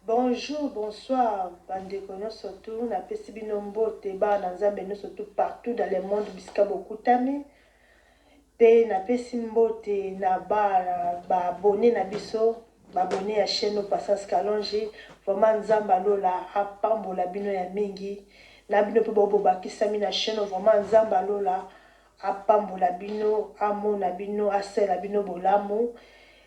Bonjour, bonsoir, bandeko surtout, na pesi bino mbote ba na nzambe surtout partout dans le monde bisika bokutami. Pe na pesi mbote na ba abonné na biso, ba abonné ya chaîne Patience Kalonji, vraiment nzamba lola apambola bino ya mingi. Na bino pe bobo bakisami na chaîne vraiment nzamba lola apambola bino, amona bino, asela bino bolamu.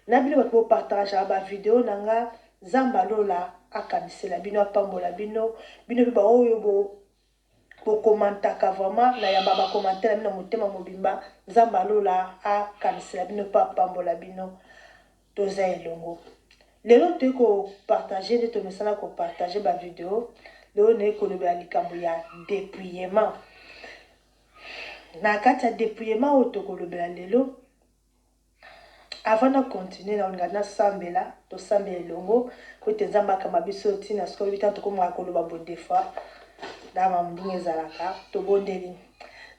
Na bino po partage ba vidéo nanga zamba lola akanisela bino apambola bino bino ba oyo bo komantaka vraiment na yamba ba commentaire bino motema mobimba zamba lola akanisela bino pa apambola bino toza elongo. Lelo te ko partager de to mesala ko partager ba vidéo lelo ne ko loba likambo ya dépouillement. Na kati ya dépouillement o to ko loba lelo. Avant de continuer, on a sambela, to sambela longo, kote nzamba kama biso tina sko bita to komwa ko loba bodefa. Dama mbunge zalaka, to bondeli.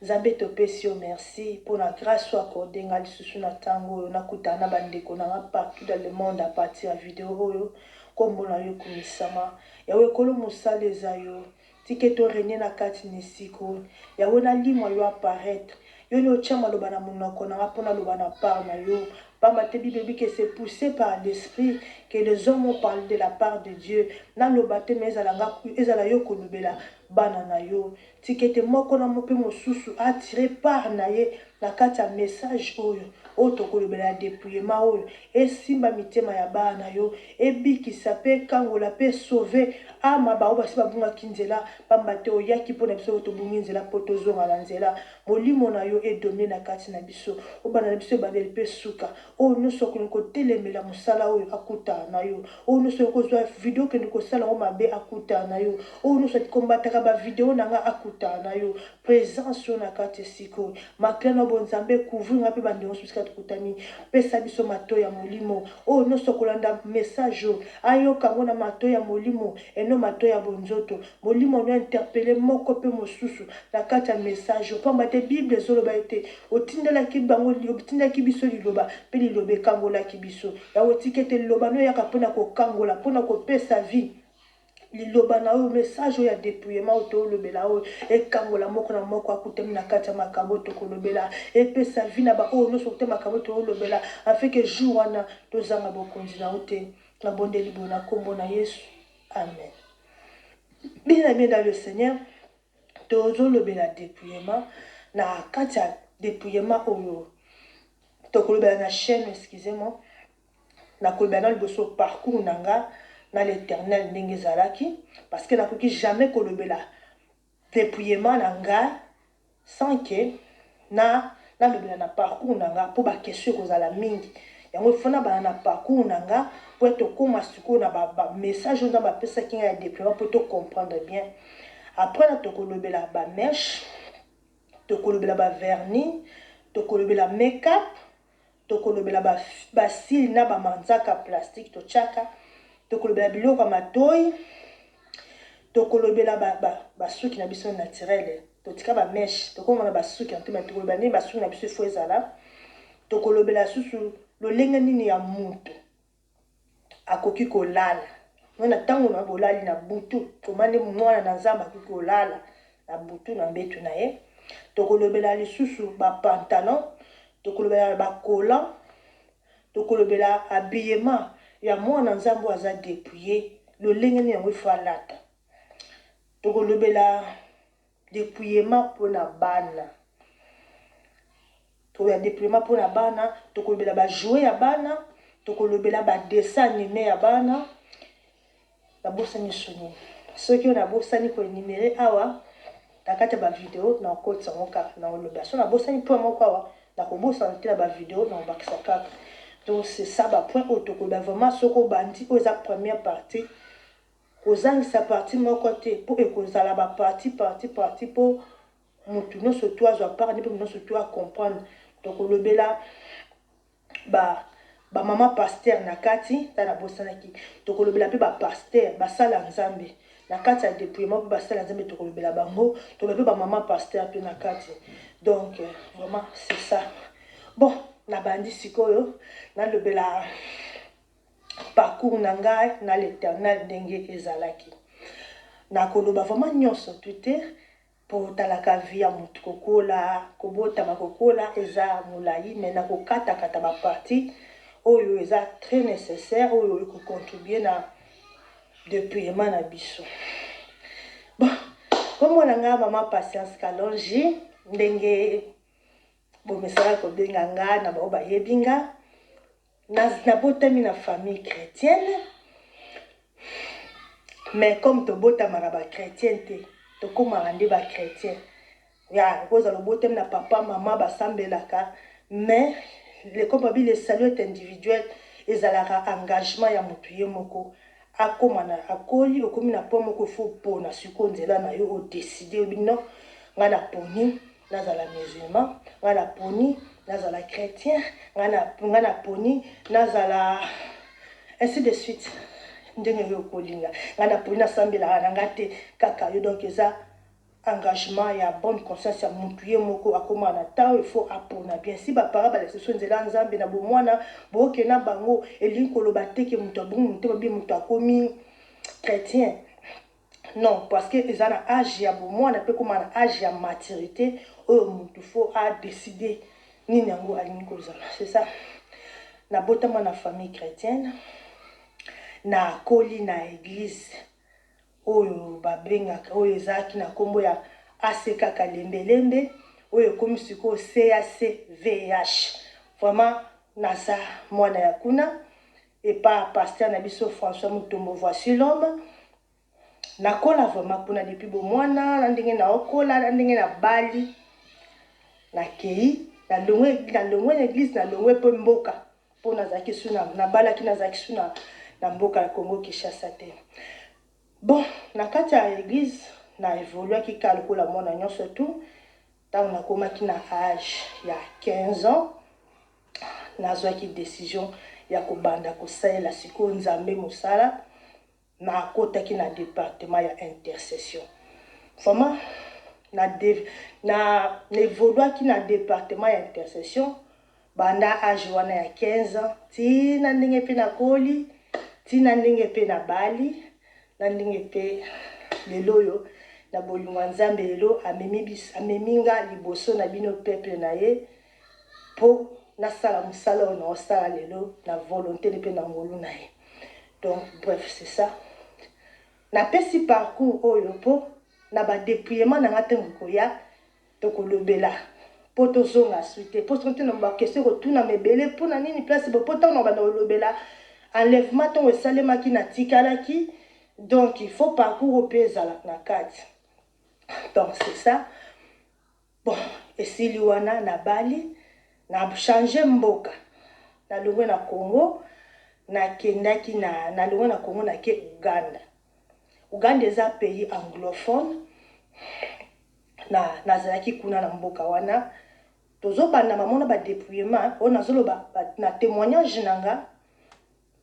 Nzambe to pesio merci pour la grâce soit accordée ngali susu na tango na kutana bandeko na partout dans le monde à partir de vidéo oyo kombo na yo kumisama. Yawe kolo musale zayo, tiketo renie na kati nisiko. Yawe na limwa yo apparaître. Yo no chama loba na munoko na rapona loba na part na yo. Pamba te Bible que c'est poussé par l'esprit que les hommes ont parlé de la part de Dieu. Na loba te ezala yo kolubela bana na yo. Tikete moko na mope mosusu attiré par na ye na kati ya message oyo. Oto kolubela dépouillement oyo. E simba mitema ya bana yo. E bikisa pe kangola pe sauver. Ama ba oba siba bunga kinzela. Pamba te oyaki po na biso to bungi nzela po to zonga la nzela. Molimo na yo e domine na kati na biso. Oba na biso bandeli pe suka. O nous sommes côté les mela musala o akuta na yo. O nous sommes ko vidéo que nous sala o mabe akuta na yo. O nous sommes combattre ba vidéo na nga akuta na yo. Présence na kati siko. Makena bonzambe couvrir ngapi bande on suska tukutami. Pesa biso mato ya molimo. O nous sommes kolanda message ayo kango na mato ya molimo et no mato ya bonzoto. Molimo no interpeller moko pe mosusu na kati ya message. Pamba te Bible zoloba ete otindela ki bango otindela ki biso liloba pe lilobe kangola ki biso. Ya otikete liloba no yaka pona ko kangola pona ko pesa vie. Liloba na o message ya dépouillement auto lobela o e kangola moko na moko akutemi na kati ya makabo to kolobela e pesa vie na ba o no sokte makabo to lobela afin que jour wana tozanga bokonzi na ote na bondeli bona kombo na Yesu. Amen. Bien dans le Seigneur, tozo lobela dépouillement na kati ya dépouillement oyo to kolobela na chaîne, excusez-moi, na kolobela na liboso parcours nanga na l'Éternel ndenge zalaki parce que na koki jamais kolobela dépouillement nanga sans que na lobela na parcours nanga po ba question kozala mingi yango fona ba na parcours nanga po to koma siko na ba message na ba pesa kinga ya dépouillement pour to comprendre bien. Après na to kolobela ba mèche, to kolobela ba vernis, to kolobela make-up, to kolobela ba cils na ba manzaka plastique to chaka. To kolobela biloko matoi to kolobela ba suki na biso naturel to tika ba mèche to komona ba suki antema to kolobela ni ba suki na biso fo ezala to kolobela susu lolenga nini ya mutu akoki kolala mona tango na bolali na butu komande mwana na nzamba akoki kolala na butu na mbetu na ye to kolobela lisusu ba pantalon to kolobela ba collant to kolobela habillement ya mwana nzambo aza dépouillé lolenge ni yango ifo alata to kolobela dépouillement pona bana to ya dépouillement pona bana to kolobela ba jouer ya bana to kolobela ba dessin animé ya bana na bosani soni soki on a bosani ko numérer awa na kati ba vidéo na kotsa moka na oloba so na bosani po moko awa na ko bosana te ba vidéo na bakisa kaka. Donc c'est ça ba point autoko ba vraiment soko bandi aux première partie aux angles sa partie mon côté pour ekozala ba partie pour mutu no so toi zo parler pour no so toi comprendre. Donc olobela ba maman pasteur na kati ta na bosana ki to kolobela pe ba pasteur ba sala nzambe na kati ya dépouillement pe ba sala nzambe to kolobela bango to pe ba maman pasteur pe na kati. Donc vraiment c'est ça. Bon na bandi sikoyo na lobela parcours na ngai na l'Éternel ndenge ezalaki. Na koloba vraiment nyonso tout pour talaka via mutu kokola kobota makokola eza mulai mais na kokata kata ba partie oyo eza très nécessaire oyo ko contribuer na dépouillement na biso. Bon, comme on a maman Patience Kalonji ndenge bomesala ko benga nga na ba yebinga na botami na famille chrétienne. Mais comme tu bota maraba chrétien te, tu comme rende ba chrétien. Ya, cause le botem na papa maman ba sambelaka, mais le comme le salut est individuel, ezalaka engagement ya mutu ye moko. Akomana akoli okomi na po moko fo pona sikonzela na yo o décider bino ngana poni nazala musulman, ngana poni nazala chrétien, ngana poni nazala ainsi de suite. Ndenge yo kolinga ngana pona sambela na ngate kaka yo donc eza engagement ya bonne conscience ya mutu ye moko akoma na temps il faut apona bien si ba para ba laisse nzela nzambe na bomwana boke na bango elingi koloba te ke mutu abungu mutu babi mutu akomi chrétien non parce que eza na âge ya bomwana pe koma na âge ya maturité oyo mutu faut a décider nini yango alingi kozala c'est ça na botama na famille chrétienne na koli na église oyo babengaka oyo ezaki na kombo ya ACK Kalembelembe oyo komi siko CACVH vraiment nasa mwana ya kuna et pas pasteur na biso François Mutombo voici l'homme na kola vraiment kuna depuis bo mwana na ndenge na okola na ndenge na bali na kei na longwe l'église na longwe po mboka po nazaki suna na balaki nazaki suna na mboka ya Congo Kinshasa te. Bon, na kati ya église na évolué ki kalkola mona nyonso tout tant na komaki na âge ya 15 ans nazwaki décision ya kobanda kosalela siko nzambe mosala na kotaki na département ya intercession. Vraiment na évolué ki na département ya intercession banda âge wana ya 15 ans tina ndenge pe na koli tina ndenge pe na bali na ndenge pe lelo yo na bolingwa nzambe lelo ameminga liboso na bino peuple na ye po na sala musala na osala lelo na volonté de pe na ngolu na ye. Donc bref c'est ça na pesi parcours oyo po na ba dépouillement na ngatengo koya to kolobela po to zonga suite po sonte na ba question ko tuna mebele po na nini place bo po to na ba lobela enlèvement ton esalema ki na tikalaki. Donc, il faut parcours au pays à la carte. Donc, c'est ça. Bon, et si Luana na Bali, na changé mboka. Na longwe na Congo, na kendaki na longwe na Congo na ke Uganda. Uganda est un pays anglophone. Na zalaki kuna na mboka wana. Tozo banda mamona ba dépouillement, on a zolo na témoignage nanga.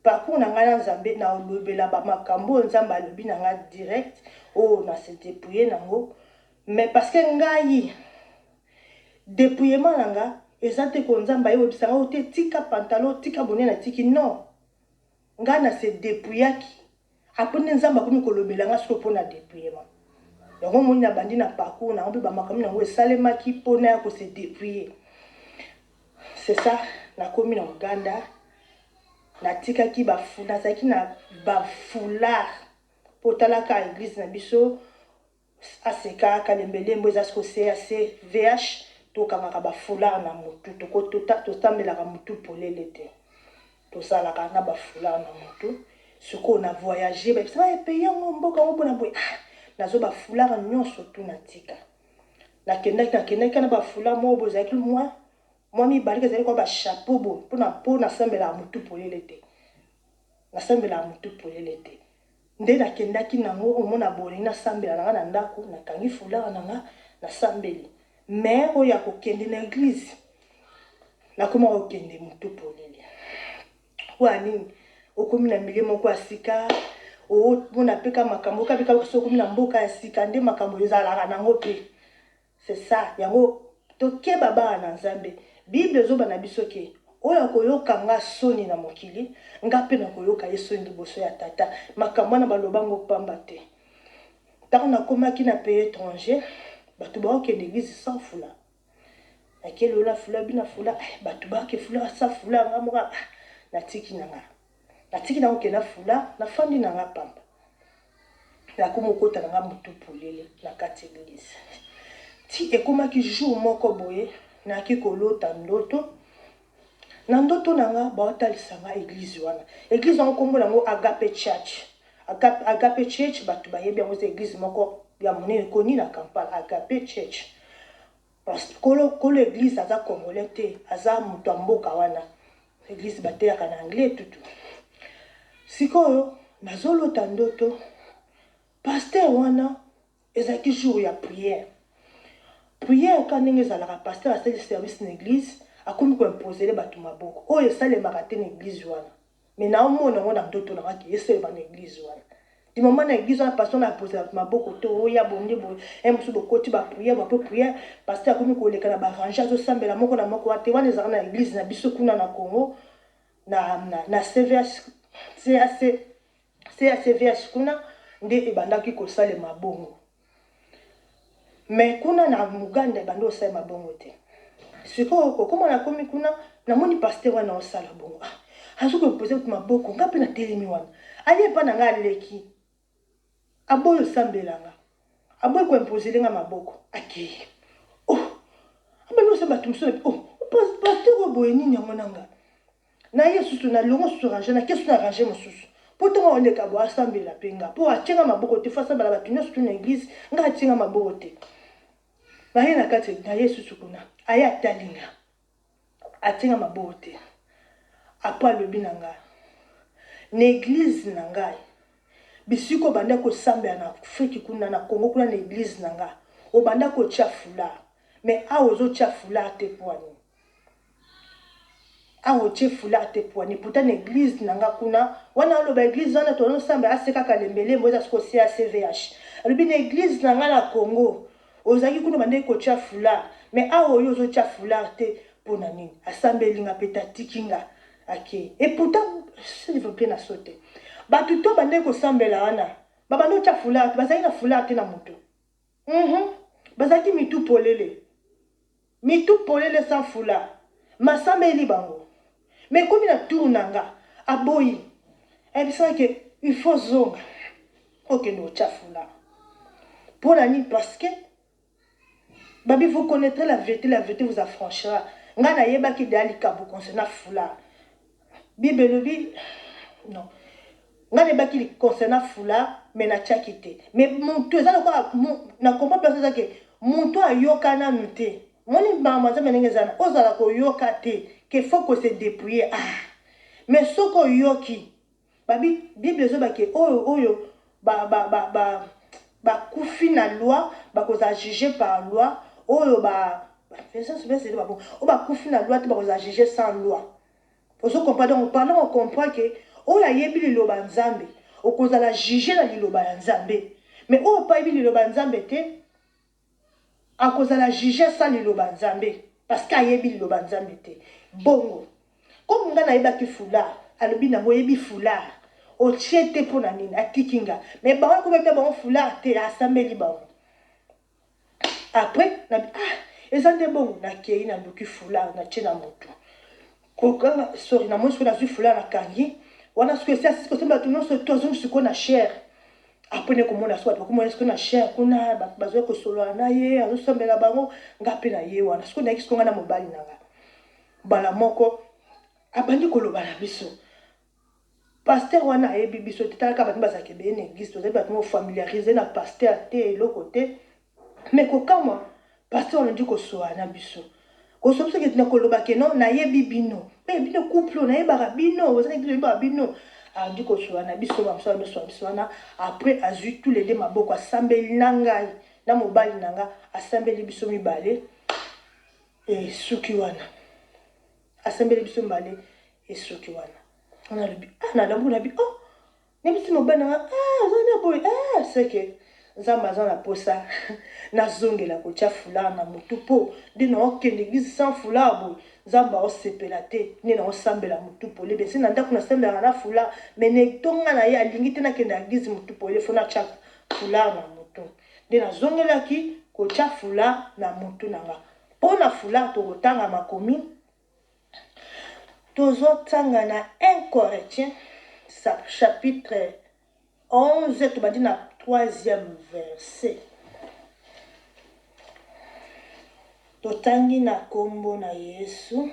Parcours na nzambe na olobela ba makambo nzamba lobi na direct o na se dépouiller nango mais parce que ngai dépouillement nanga ezate ko nzamba yo bisanga o te tika pantalon tika bonnet na tiki non nga na se dépouillaki apone nzamba komi kolobela nga siko pona dépouillement yango moni na bandi na parcours na ba makambo nango esalemaki pona ya ko se dépouiller c'est ça na komi na Uganda na tika ki ba fula zaki na ba foulard potala ka église na biso ACK Kalembelembe ezasko CACVH to kanga ba foulard na mutu to ko to tambela ka mutu polele te to sala ka na ba foulard na mutu siko na voyager ba ça payer ngo mboka ngo bona boy nazo ba foulard nyonso tu na tika na kenda na ba foulard mo bozaki moi mi balika zali ko ba chapeau bo pona sambela mutu polele te na sambela mutu polele te nde na kendaki nango omona bolingi na sambela nanga na ndako na kangi foulard nanga na sambeli mais oya ko kende na église na koma ko kende mutu polele kwa nini okomi na milieu moko asika o mona peka makambo ka bika so komi na mboka asika nde makambo ezalaka nango pe c'est ça yango toke baba na nzambe Bible zoba na biso ke oyo koyoka nga soni na mokili nga pe na koyoka ye soni liboso ya tata makambo na balobango pamba te ntango nakomaki na pays étranger bato baokende église sans foulard nakelola foulard bina foulard bato baoke foulard sans foulard nga moka natiki nango kena foulard nafandi na nga pamba nakomokota na nga motu polele na kati église ti ekomaki jour moko boye naki kolota ndoto na ndoto nanga baotalisa nga église wana église yango kombo nango Agape Church Agape Church bato bayebi yango eza église moko ya monene ekoni na Kampala Agape Church parce que kolo église aza congolais te aza moto ya mboka wana église bateyaka na anglais tutu sikoyo nazolota ndoto pasteur wana ezalaki jour ya prière ka ndenge ezalaka pasteur asali service na église akomi koimposele bato maboko oyo esalemaka te na église wana me naomona yango na ndoto nangaki esalema na église wana di moment na église wana pasteur naposele bato maboko te oya bonde boye mosusu bokoti bapriere bape priere pasteur akomi koleka na barange azosambela moko na moko wate wana ezalaka na église na biso kuna na Congo na CVH kuna nde ebandaki kosalema bongo me kuna na Muganda ebandi osalema bongo te sikoyo kokoma nakomi kuna namoni pasteur wana osala bongo azoki opose bato maboko nga mpe na telemi wana alie epa na nga aleki aboyi osambelanga aboyi koimpozele nga maboko akei abandi osala bato mosusu pasteur oyo boye nini yango nanga na ye susu na longo susu range na kesu na range mosusu po ntongo oleka bo asambela mpe nga mpo atienga maboko te fo asambela bato nyonso tu na église nga atienga maboko te baye na kati na ye susu kuna aye atalinga atienga maboko te apo alobi na ngai na église na ngai bisiko obanda kosambela na Afrique kuna na Congo kuna na église na ngai obanda kotia foulard me awa ozotia foulard te poani awa otie foulard te poani pourtant na église na nga kuna wana aloba église wana tonosambela asekaka lembelembo eza siko cia CVH alobi na église na nga na Congo ozalaki kuna bandeki kotia foulard me awa oyo ozotia foulard te mpona nini asambeli nga mpe tatiki nga ake et pourtant s'il vous plaît na sote bato to bandeki kosambela wana babandi otia foulard te bazalaki na foulard te na moto bazalaki mitu polele sans foulard masambeli bango me komi na tour na nga aboyi ayebisaka ke il faut zonga okende otia foulard mpona nini parce que babi vous connaîtrez la vérité vous affranchira nga nayebaki dealikabu concernant foulard bible elobi non nga nayebaki concernant foulard me natiaki te me moto eza lokola na comprend place ezake moto ayoka nanu te moni bamazambe ndenge ezana ozala koyoka te ke faut que se dépouiller mais soki oyoki babi bible ezobake oyo bakufi na loi bakozala juge par loi oyo bakufi na loi te bakozala juge sans loi ozo comprendre donc pendant on comprend que oyo ayebi liloba nzambe okozala juge na liloba ya nzambe mais oyo payebi liloba nzambe te akozala juge sans liloba nzambe parce que ayebi liloba nzambe te bongo comme nga nayebaki foulard alobi nango oyebi foulard otie te mpona nini atiki nga mais bango kobeta bango foulard te asambeli bango après nabi eza nde bongo nakei naluki foulard natie na motu kokanga sori na moi soki nazwi foulard nakangi wana soki esi asisi kosemba bato nyonso tozongi sikoyo na chair apone komona so bato bakomona sikoyo na chair kuna bato bazwi kosolola na ye azosambela bango nga mpe na ye wana sikoyo nayaki sikoyo nga na mobali na nga mbala moko abandi koloba na biso pasteur wana ayebi biso te talaka bato bazalaka ebeye na église tozali bato mofamiliarize na pasteur te eloko te mais kokamwa pasteur wana kosola na biso kosola biso ketina koloba ke non nayebi bino mpe bino couple nayebaka bino ozali église oyebaka bino adi kosola na biso bamosala biso wana après azwi tous les deux maboko asambeli na ngai na mobali na nga asambeli biso mibale esuki wana asambeli biso mibale esuki wana on a le but na l'amour na bi oh ne bisi mobali na nga azana boy c'est que nzambe aza na posa nazongela kotia foulard na mutu po nde na okende église sans foulard boye nzambe aosepela te nde na osambela mutu pole bese na ndako nasambelaka na foulard me netonga na ye alingi te nakende na église mutu pole fo natia foulard na mutu nde nazongelaki kotia foulard na mutu na nga mpo na foulard tokotanga makomi tozotanga na 1 Corinthiens chapitre 11 tobandi na 3e verset totangi na kombo na Yesu.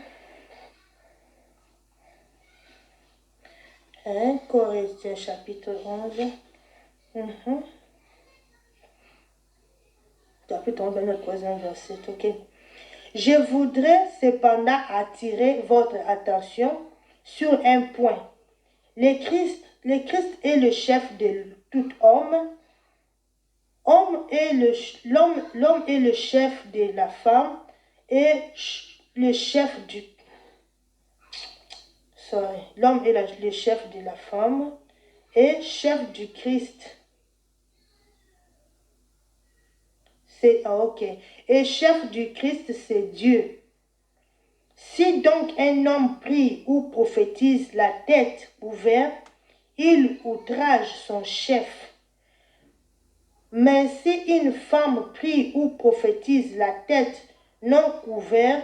1 Corinthiens chapitre 11 chapitre 11 le 3e verset. Ok. Je voudrais cependant attirer votre attention sur un point. Le Christ est le chef de tout homme. L'homme est le chef de la femme et le chef du... L'homme est le chef de la femme et chef du Christ. Ok. Et chef du Christ, c'est Dieu. Si donc un homme prie ou prophétise la tête ouverte, il outrage son chef. Mais si une femme prie ou prophétise la tête non couverte,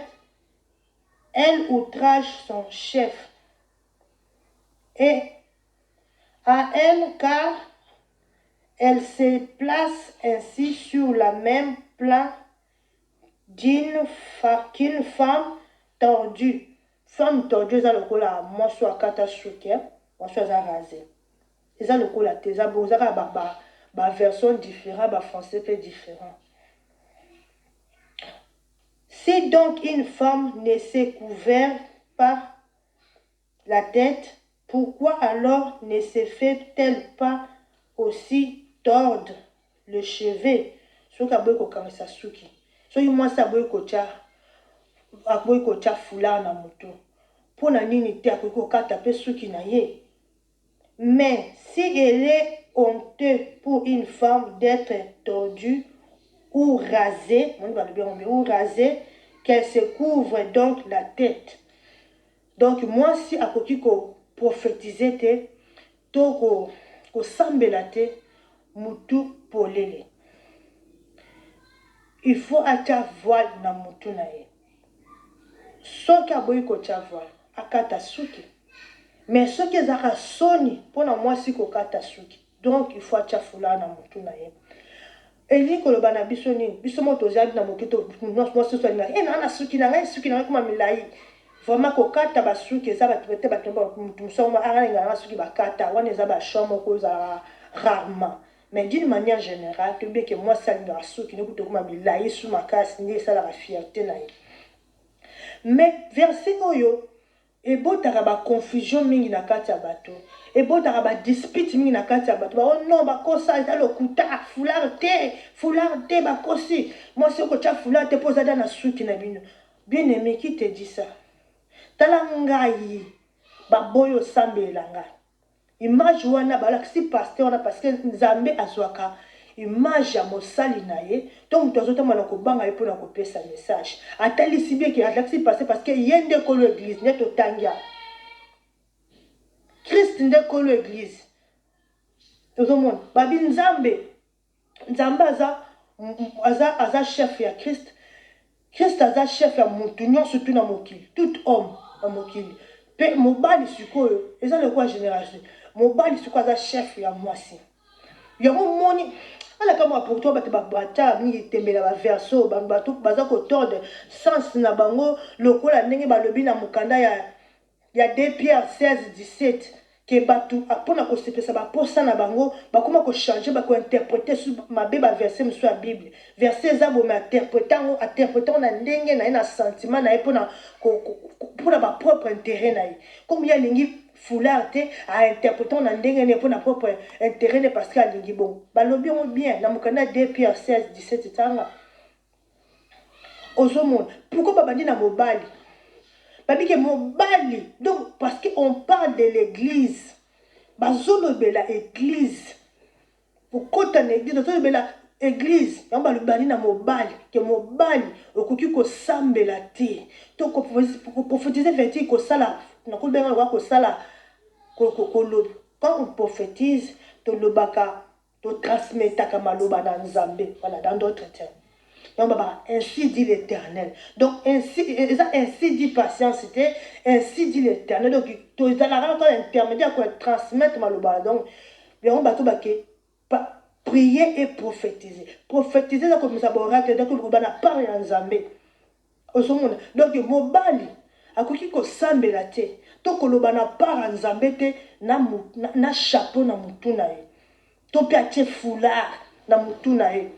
elle outrage son chef. Et à elle, car elle se place ainsi sur le même plan qu'une femme tordue. Femme tordue, c'est le coup là, moi je suis à catastrophe, moi je suis à raser. C'est le coup là, c'est une version différente, un français peu différent. Si donc une femme ne s'est couverte pas la tête, pourquoi alors ne se fait-elle pas aussi tordre le cheveu? So ka boy ko kamisa suki. So yi mwasa boy ko cha foulard na moto. Pona nini te akoko kata pe suki na ye. Mais si elle est honteux pour une femme d'être tordue ou rasée, qu'elle se couvre donc la tête. Donc moi si akoki ko prophétiser te to ko sambela te mutu polele. Il faut acha voile na mutu na ye. Soki aboyi ko cha voile akata suki. Mais soki ezaka soni pona moi si ko kata suki. Donc il faut acha foulard na mutu na ye. Eli koloba na biso nini biso moto zabi na mokito moi so so na na suki na ngai suki na ngai kuma milai. Vraiment kokata basuki eza batete batomba mutu soma aranga na suki bakata wana eza ba chomo ko za rarement. Mais d'une manière générale, tu sais que moi, ça ne suis pas tout comme milai sous ma casse, ni ça la fierté na. Mais verset oyo, et beau taraba confusion mingi na kati ya bato, et beau taraba dispute mingi na kati ya bato. Oh non, ba kosa eza le kuta foulard te ba kosi. Moi c'est ko cha foulard te posa na suki na bino. Bien aimé qui te dit ça? Tala ngai ba boyo sambela ngai. Image wana balakisi pasteur na parce que Nzambe azwaka image ya mosali na ye donc tozotama na kobanga ye pona kopesa message atalisi bien que alakisi pasteur parce que yende ko l'église ne totangia Christ nde ko l'église tozomona babi Nzambe aza chef ya Christ aza chef ya mutu nyonso tu na mokili tout homme na mokili pe mobali sikoyo eza le quoi génération mobali sikoyo aza chef ya mwasi yango moni ala kama pour toi bato babata mingi tembela ba verso bato baza ko tordre sens na bango lokola ndenge balobi na mukanda ya 2 Pierre 16-17 que bato apona ko sepesa ba posa na bango bakoma ko changer ba ko interpréter sur mabe ba verset sur la Bible verset za bo ma interprétant na ndenge na sentiment na epona pour ba propre intérêt na comme ya lingi foulard te a interprétant na ndenge ne pour na propre intérêt parce que lingi bon balobi on bien na mukanda 2 Pierre 16-17 tanga ozomona pourquoi babandi na mobali Babi que mobali donc parce qu'on parle de l'église bazolo de la église okota na église tozobela église yango balobani na mobali ke mobali okoki kosambela te to koprophétise verti kosala nakobenga lokola kosala koloba quand on prophétise tolobaka totransmetaka maloba na nzambe voilà dans d'autres termes donc ainsi dit l'Éternel donc ainsi dit patience ainsi dit l'Éternel donc tozalaka encore intermédiaire pour transmettre maloba donc yango bato bake prier et prophétiser. Prophétiser, c'est comme ça, oracle, donc on a parlé en Zambé. Donc, mobali, akoki ko sambe la te. To koloba na part en Zambé na chapeau na mutu na ye. To pe atie foulard na mutu na ye.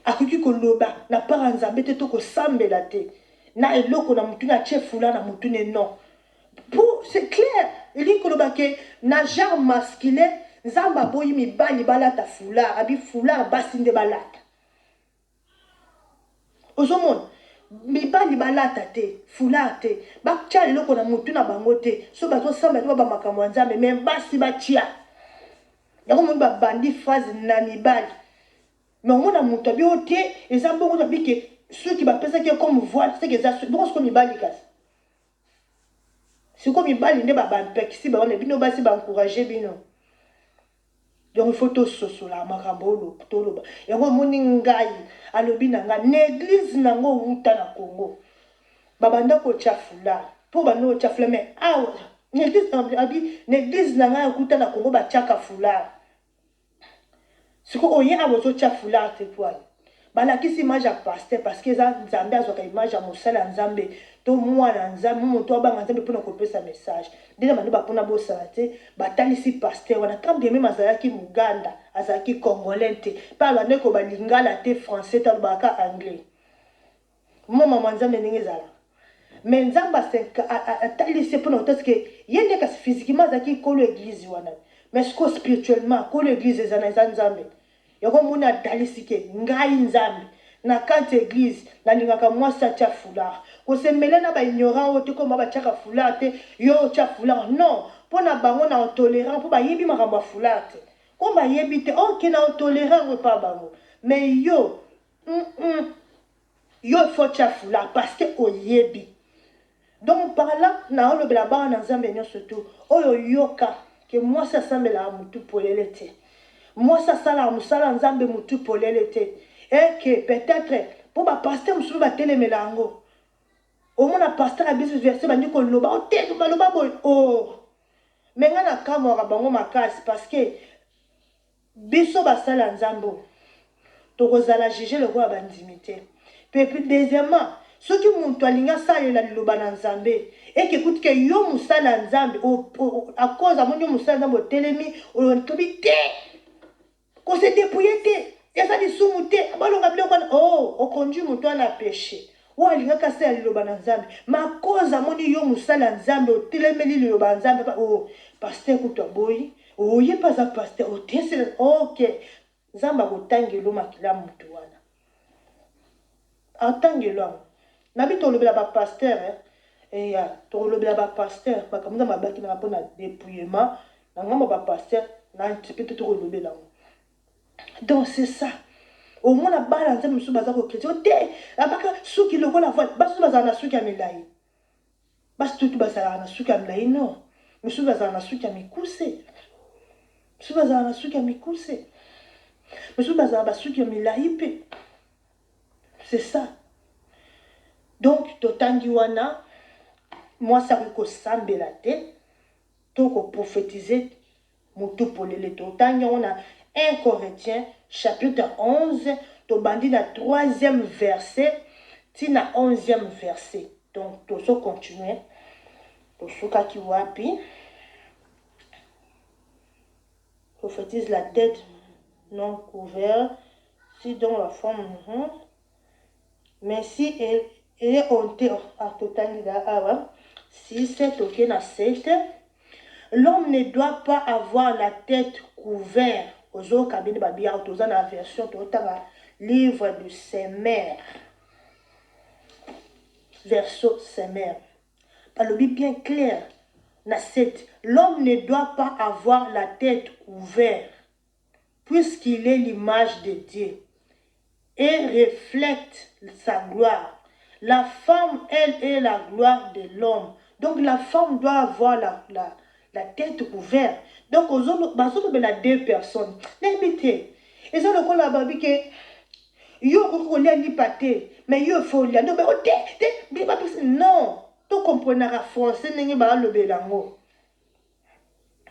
Akoki koloba na part en Zambé to ko sambe la te. Na eloko na mutu na atie foulard na mutu ne non. C'est clair. Il dit que na genre masculin Zamba boyi mi bali balata foulard, abi foulard basinde balata. Ozomon, mi bali balata te, foulard te. Bak tia lelo na mutu na bango te. So bato samba to ba makambo nzambe, mais basi ba tia. Yako mo ba bandi phrase na mi bali. Mais on a mutu bi ote, ezambo ko bi ke ceux qui ba penser que comme voile, c'est que ça bon ce mi bali kas. C'est comme mi bali ne ba pek si ba on est bino basi ba encourager bino. Donc il faut tout sosola makambolo toloba yango moni ngai alobi nanga l'église nango wuta na Congo babanda ko chafula po bano chafula mais ah l'église nanga wuta na Congo ba chaka fula siko oye abozo chafula te poil balakisi image ya pasteur parce que za nzambe azoka image ya mosala nzambe to mwana nzambe moto abanga nzambe pona kopesa message ndena bando bapona bosala te batalisi pasteur wana quand bien même azalaki muganda azalaki congolais te pa bande ko balingala te français ta baka anglais mama nzambe ndenge ezala mais nzambe atalisi pona parce que yende kasi physiquement azalaki kolo église wana mais spirituellement kolo église ezana nzambe yako mona dalisike ngai nzambe na kati église na lingaka mwasa tia foulard ko se mêler na ba ignorant ote comme ba tia foulard te yo tia foulard non pona bango na tolérant po ba yebi makambo foulard te ko ba yebi te OK na tolérant pas bango mais yo yo faut tia foulard parce que o yebi donc par là na le blaba na nzambe surtout oyo yoka que moi ça semble la mutu polele te moi ça sala musala nzambe mutu polele te et que peut-être pour ba pasteur musu ba telemela ngo au moins pasteur a biso verset bandi ko loba o te ba loba boy oh mais ngana kamora bango makasi parce que biso ba sala nzambo to kozala juger le roi bandimité puis deuxièmement ce qui muntu alinga salela loba na nzambe et que écoute que yo musala nzambe à cause amoni yo musala nzambe telemi o tobi te qu'on se dépouiller te et ça dit soumouté balonga biloko oh on conduit mutu na péché ou alinga kasa liloba na nzambe ma cause amoni yo musala nzambe o telemeli liloba nzambe oh pasteur kuto boyi oh ye pas un pasteur o tese OK nzambe akotangelo makila mutu wana atangelo nabi to lobela ba pasteur et ya to lobela ba pasteur makamza mabaki na pona dépouillement na ngamba ba pasteur na petit to lobela donc c'est ça au moins la balle en musu baza ko chrétien te abaka suki loko la voile basu baza na suki ya milai bas tutu baza na suki ya milai non musu baza na suki ya mikuse musu baza na suki ya mikuse musu baza ba suki ya milai pe c'est ça donc totangi wana moi ça ko sambela te to ko prophétiser mutu polele totangi on a 1 Corinthiens chapitre 11, to bandi na 3e verset, tina 11e verset. Donc, to so continuer. To so kaki wapi. Prophétise la tête non couverte, si dans la forme, mais si elle est hontée à total awa, si c'est ok na 7, l'homme ne doit pas avoir la tête couverte. Ozo kabine babia otoza na version totanga livre de ses mères verso ses mères palobi bien clair na 7. L'homme ne doit pas avoir la tête ouverte, puisqu'il est l'image de Dieu et reflète sa gloire. La femme, elle, est la gloire de l'homme. Donc la femme doit avoir la tête ouverte. Donc, aux autres, la 2 personnes. N'habitez. Et ça, le coup là, babi, que yo, on l'a ni pâté, mais yo, faut lire. Non, mais non. Tu comprends la français, n'est pas le bélango.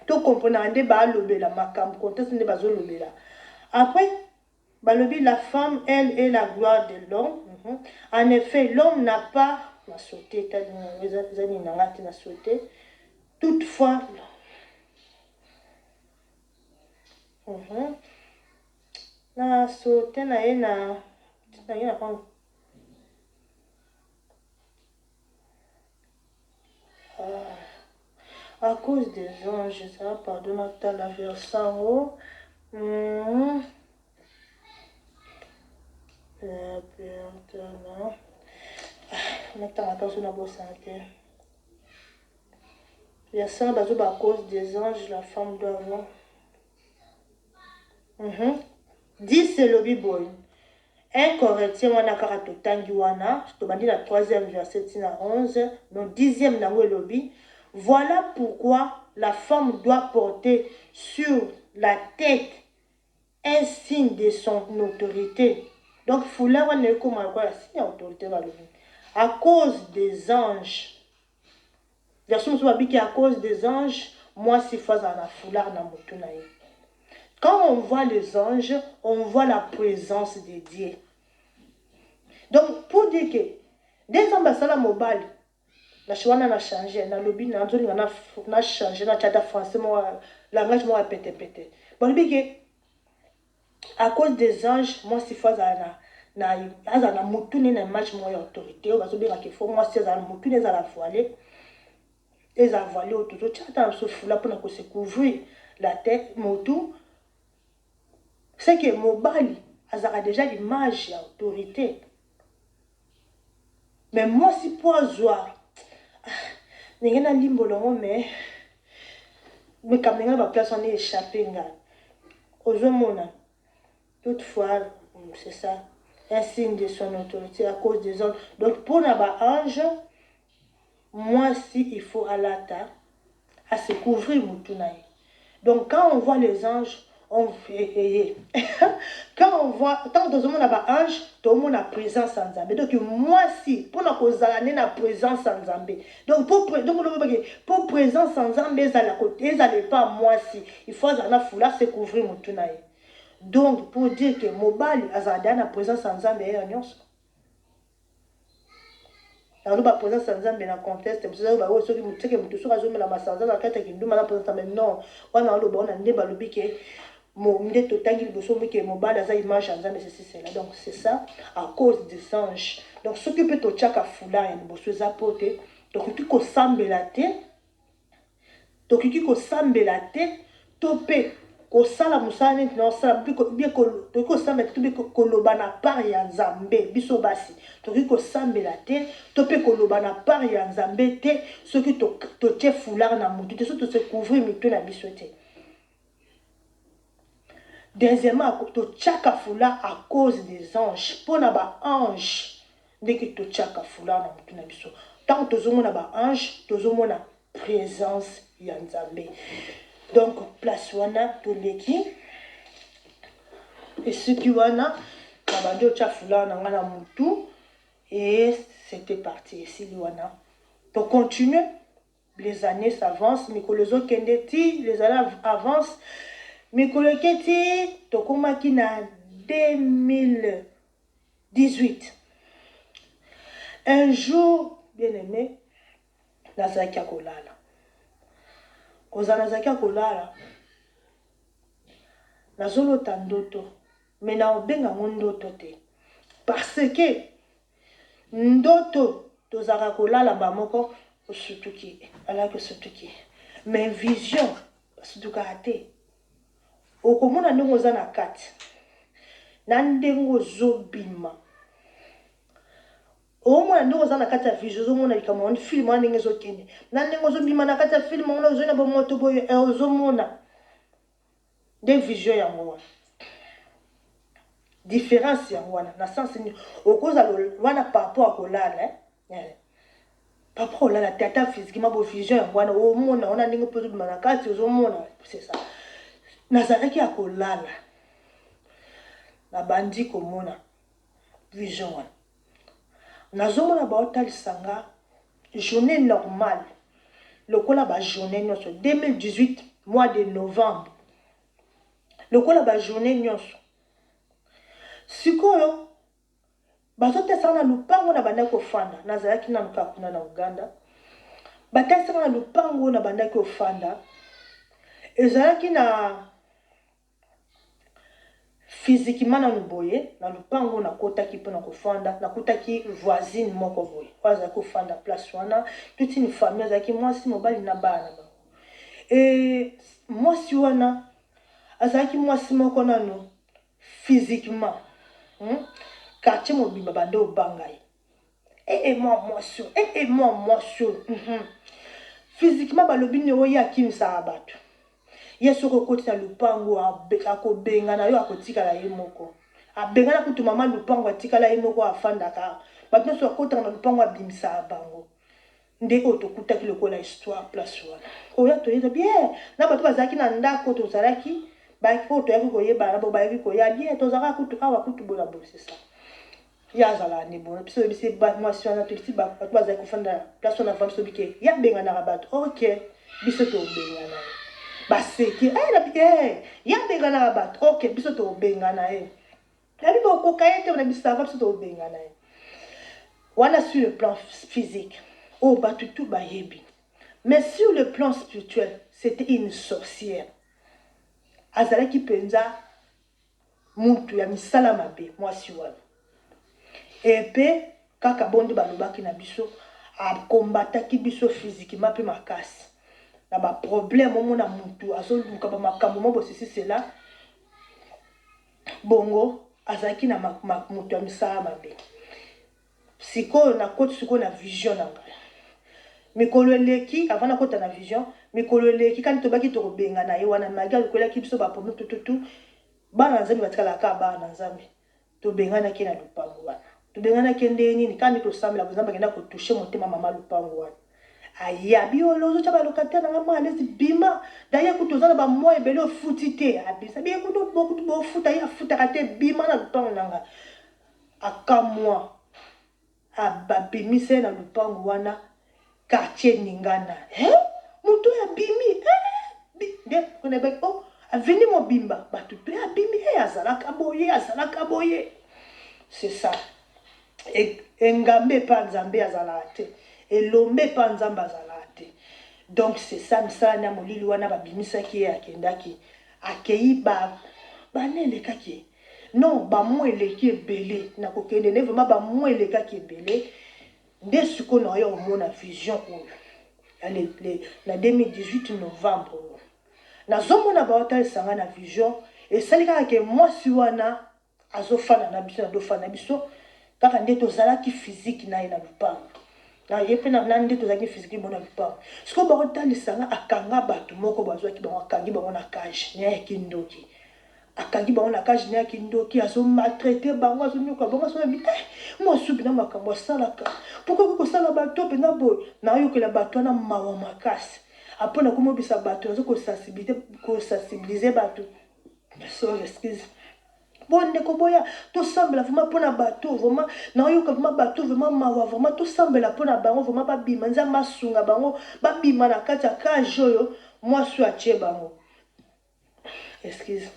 Tu comprends le bélango, ma cam, conteste n'est pas le bélango. Après, balobi, la femme, elle, est la gloire de l'homme. En effet, l'homme n'a pas la sauté, toutefois, na sauté na ye na à cause des anges, ça pardonne à la version en haut. Verset à cause des anges, la femme doit avoir. 10 c'est le biboy. 1 Corinthiens, on a karato tangi wana. Je te dis la 3e verset, 11. Donc 10e na le lobby. Voilà pourquoi la femme doit porter sur la tête un signe de son autorité. Donc, foulard, on est comme un signe d'autorité. À cause des anges. Version qui à cause des anges, moi, si fais un foulard dans mon tunaï. Quand on voit les anges, on voit la présence de Dieu. Donc, pour dire que des ambassades à mobile, la chouana a changé, na lobby, na changé, na tchata français, moi, langage, moi, pété. Bon, que à cause des anges, moi, si fais na mutune na match moi autorité, on va se dire qu'il faut moi, si ça mutune, ça la voilée. Les voilés autour de tchata, se foula pour se couvrir la tête, motu. C'est que Mobali a déjà l'image et l'autorité. Mais moi, si pour avoir, n'y a pas limbolongo, mais quand même, ma place, on est échappé. Aux hommes, toutefois, c'est ça, un signe de son autorité à cause des autres. Donc, pour un ange, moi, si il faut à l'ata, à se couvrir mon tunaï. Donc, quand on voit les anges, on fait. Quand on voit, tant que tout le monde a un ange, tout le monde a présence en Zambé. Donc, moi, si, pour la cause de la présence en Zambé. Donc, pour présence en Zambé, ils n'allaient pas moi, si. Il faut que foulard se couvrir mon tunaï. Donc, pour dire que Mobali a la présence en Zambé, il y a un alors la présence en Zambie na conteste parce que ba wo soki muteke mutu soka zo mela masanza na kata kindu mala présence mais non wana lo ba na ndeba lo bike mo ndeto tangi liboso mike mobala za image en Zambie c'est là donc c'est ça à cause des anges donc ce qui peut to chaka fula en liboso za pote donc tu ko sambela te donc tu ko sambela te topé kosala musala neti na osala bien toki kosambela te to koloba na part ya Nzambe biso basi toki kosambela te to mpe koloba na part ya Nzambe te soki totie foulard na mutu te soki tose couvrir mitu na biso te. Deuxièmement, totiaka foulard à cause des anges mpona baange ndenge totiaka foulard na mutu na biso ntango tozomona baange tozomona présence ya Nzambe. Donc, place wana toleki et ce qui wana kabando tchafula na ngana mutu et c'était parti ici wana. Donc continue, les années s'avancent, mikolozo kendeti, les années avancent, mikoloketi tokomaki na 2018. Un jour, bien aimé, nazaki kolala. Kozana zakia kolala nazolota ndoto mais na obenga ndoto te parce que ndoto tozaka kolala ba moko osutuki alaka osutuki mais vision osutuka te okomona ndenge oza na kati na ndenge ozobima au moins ndeko za na kati ya vision zo mona likama on film wana ndenge zo kende na ndenge zo bima na kati ya film on zo na bo moto boyo zo mona des visions ya ngwa différence ya ngwana na sens ni okoza wana par rapport à kolala par rapport à la tata physiquement bo vision ya ngwana o mona ona ndenge po zo bima na kati zo mona c'est ça nazalaki ya kolala na bandi komona vision wana nazomona baotalisanga journée normale lokola ba journée nyonso 2018 mois de novembre lokola ba journée nyonso sikoyo bazotesanga na lupango na bandaki kofanda nazalaki na luka kuna na Uganda batesanga na lupango na bandaki kofanda ezalaki na physiquement na nuboye na lupango na kotaki pona kofanda na kotaki voisine moko boye kwaza kofanda place wana toute une famille azaki mwasi mobali na bana ba mwasi wana azaki mwasi moko nano physiquement quartier mobimba bande obangai moi physiquement balobi ne oya kimisa bato yeso ko koti na lupango akobenga na yo akotika la ye moko abenga na kutu mama lupango atikala ye moko afanda ka bato so akota na lupango abimisa bango ndeko tokutaki lokola histoire place wana oya toyeza bien na bato bazaki na ndako tozalaki ba ko toyaki koyeba na bo bayaki koya bien tozaka kutu awa kutu bona bo c'est ça ya zala ni bon biso bisi ba moi si on a tout ba bato bazaki kofanda place wana fam so bike ya benga na bato OK biso to benga na baseki la bien ya benga na bato OK biso to benga na la bibo ko kayete na biso biso to benga na wana sur le plan physique oh bato tout ba yebi mais sur le plan spirituel c'était une sorcière azalaki penza mutu ya misala mabe mwasi wana epe kaka bondi balobaki na biso akombataki biso physiquement pe makasi na ba problème mona mutu azoluka ba makambo mo bosisi cela bongo azalaki na mutu ya misala mabe sikoyo na koti sikoyo na vision na ngai mikolo eleki avant na kota na vision mikolo eleki kandi tobaki tokobenga na ye wana magi alukolaki biso baproblème tututu bana nzambe batikalaka bana nzambe tobenganaki na lupango wana tobenganaki nde nini kandi tosambela nzambe akenda kotouche motema mama lupango wana aya biolo ozotia balokataire nanga mwa alesi bima daye kutu oza na bamwa ebele ofuti te abisa biye kutu bokutu bofuta ye afutaka te bima na lupango nanga akamwa ababimise na lupango wana quartier ningana mutu ya bimi bien on est oh aveni mobimba batu pe abimi azalaka boye c'est ça et engambe pa nzambe azalaka te elombe pa nzambe azalaka te donc c'est ça misala na molili wana babimisaki ye akendaki akei banelekaki non bamwa eleki ebele na kokende ne vraiment bamwa elekaki ebele nde siko na yo omona vision oyo na 2018 novembre nazomona baotalisanga na vision esali kaka ke mwasi wana azofana na biso na dofana biso kaka nde tozalaki physique na ye na lupango na ye mpe na nde tozalaki physique bona lupango siko baotalisanga akanga bato moko bazwaki bango akangi bango na cage ne yaki ndoki akangi bango na cage ne yaki ndoki azomaltraite bango azonyoka bango azoyebi mwasi mpena makambo asalaka pourkoi kosala bato mpena boye nayokela bato wana mawa makasi apona komobisa bato nazo kosensibilize bato so excuse bonne ko boya to sambela vraiment pona bato vraiment nayoka vraiment bato vraiment mawa vraiment to sambela pona bango vraiment babima nzamba masunga bango babima na kati ya cage oyo mwasi atie bango excuse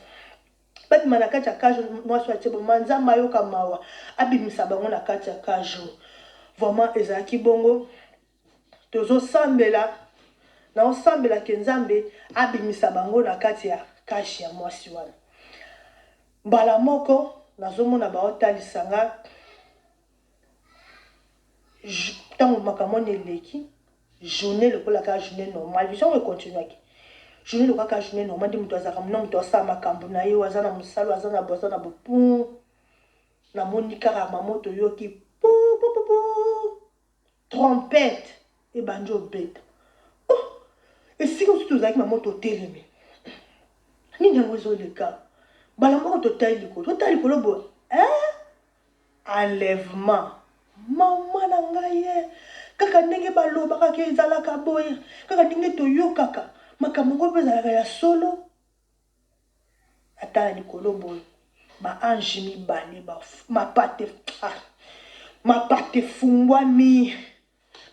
babima na kati ya cage mwasi atie bango nzamba yoka mawa abimisa bango na kati ya cage vraiment ezalaki bongo tozosambela na osambela ke nzambe abimisa bango na kati ya cage ya mwasi wana mbala moko nazomona baotalisanga ntango makambo eleki journée lokola ka journée normale vision ekontinuaki journée lokola ka journée normale ndi moto azalaka mona moto asala makambo na ye aza na mosalo aza na boza na bopu namoni kaka mamoto yoki trompette et banjo bête. Oh, et si on se trouve avec ma moto télémé, ni n'a pas le cas. Balamoko to taille le colo, enlèvement. Maman na ngaye. Kaka ndenge baloba kaka ezalaka boye. Kaka ndenge toyo kaka. Makambo peza ya solo. Atala likolo boye. Ba ange mibale ba mapate fungwami.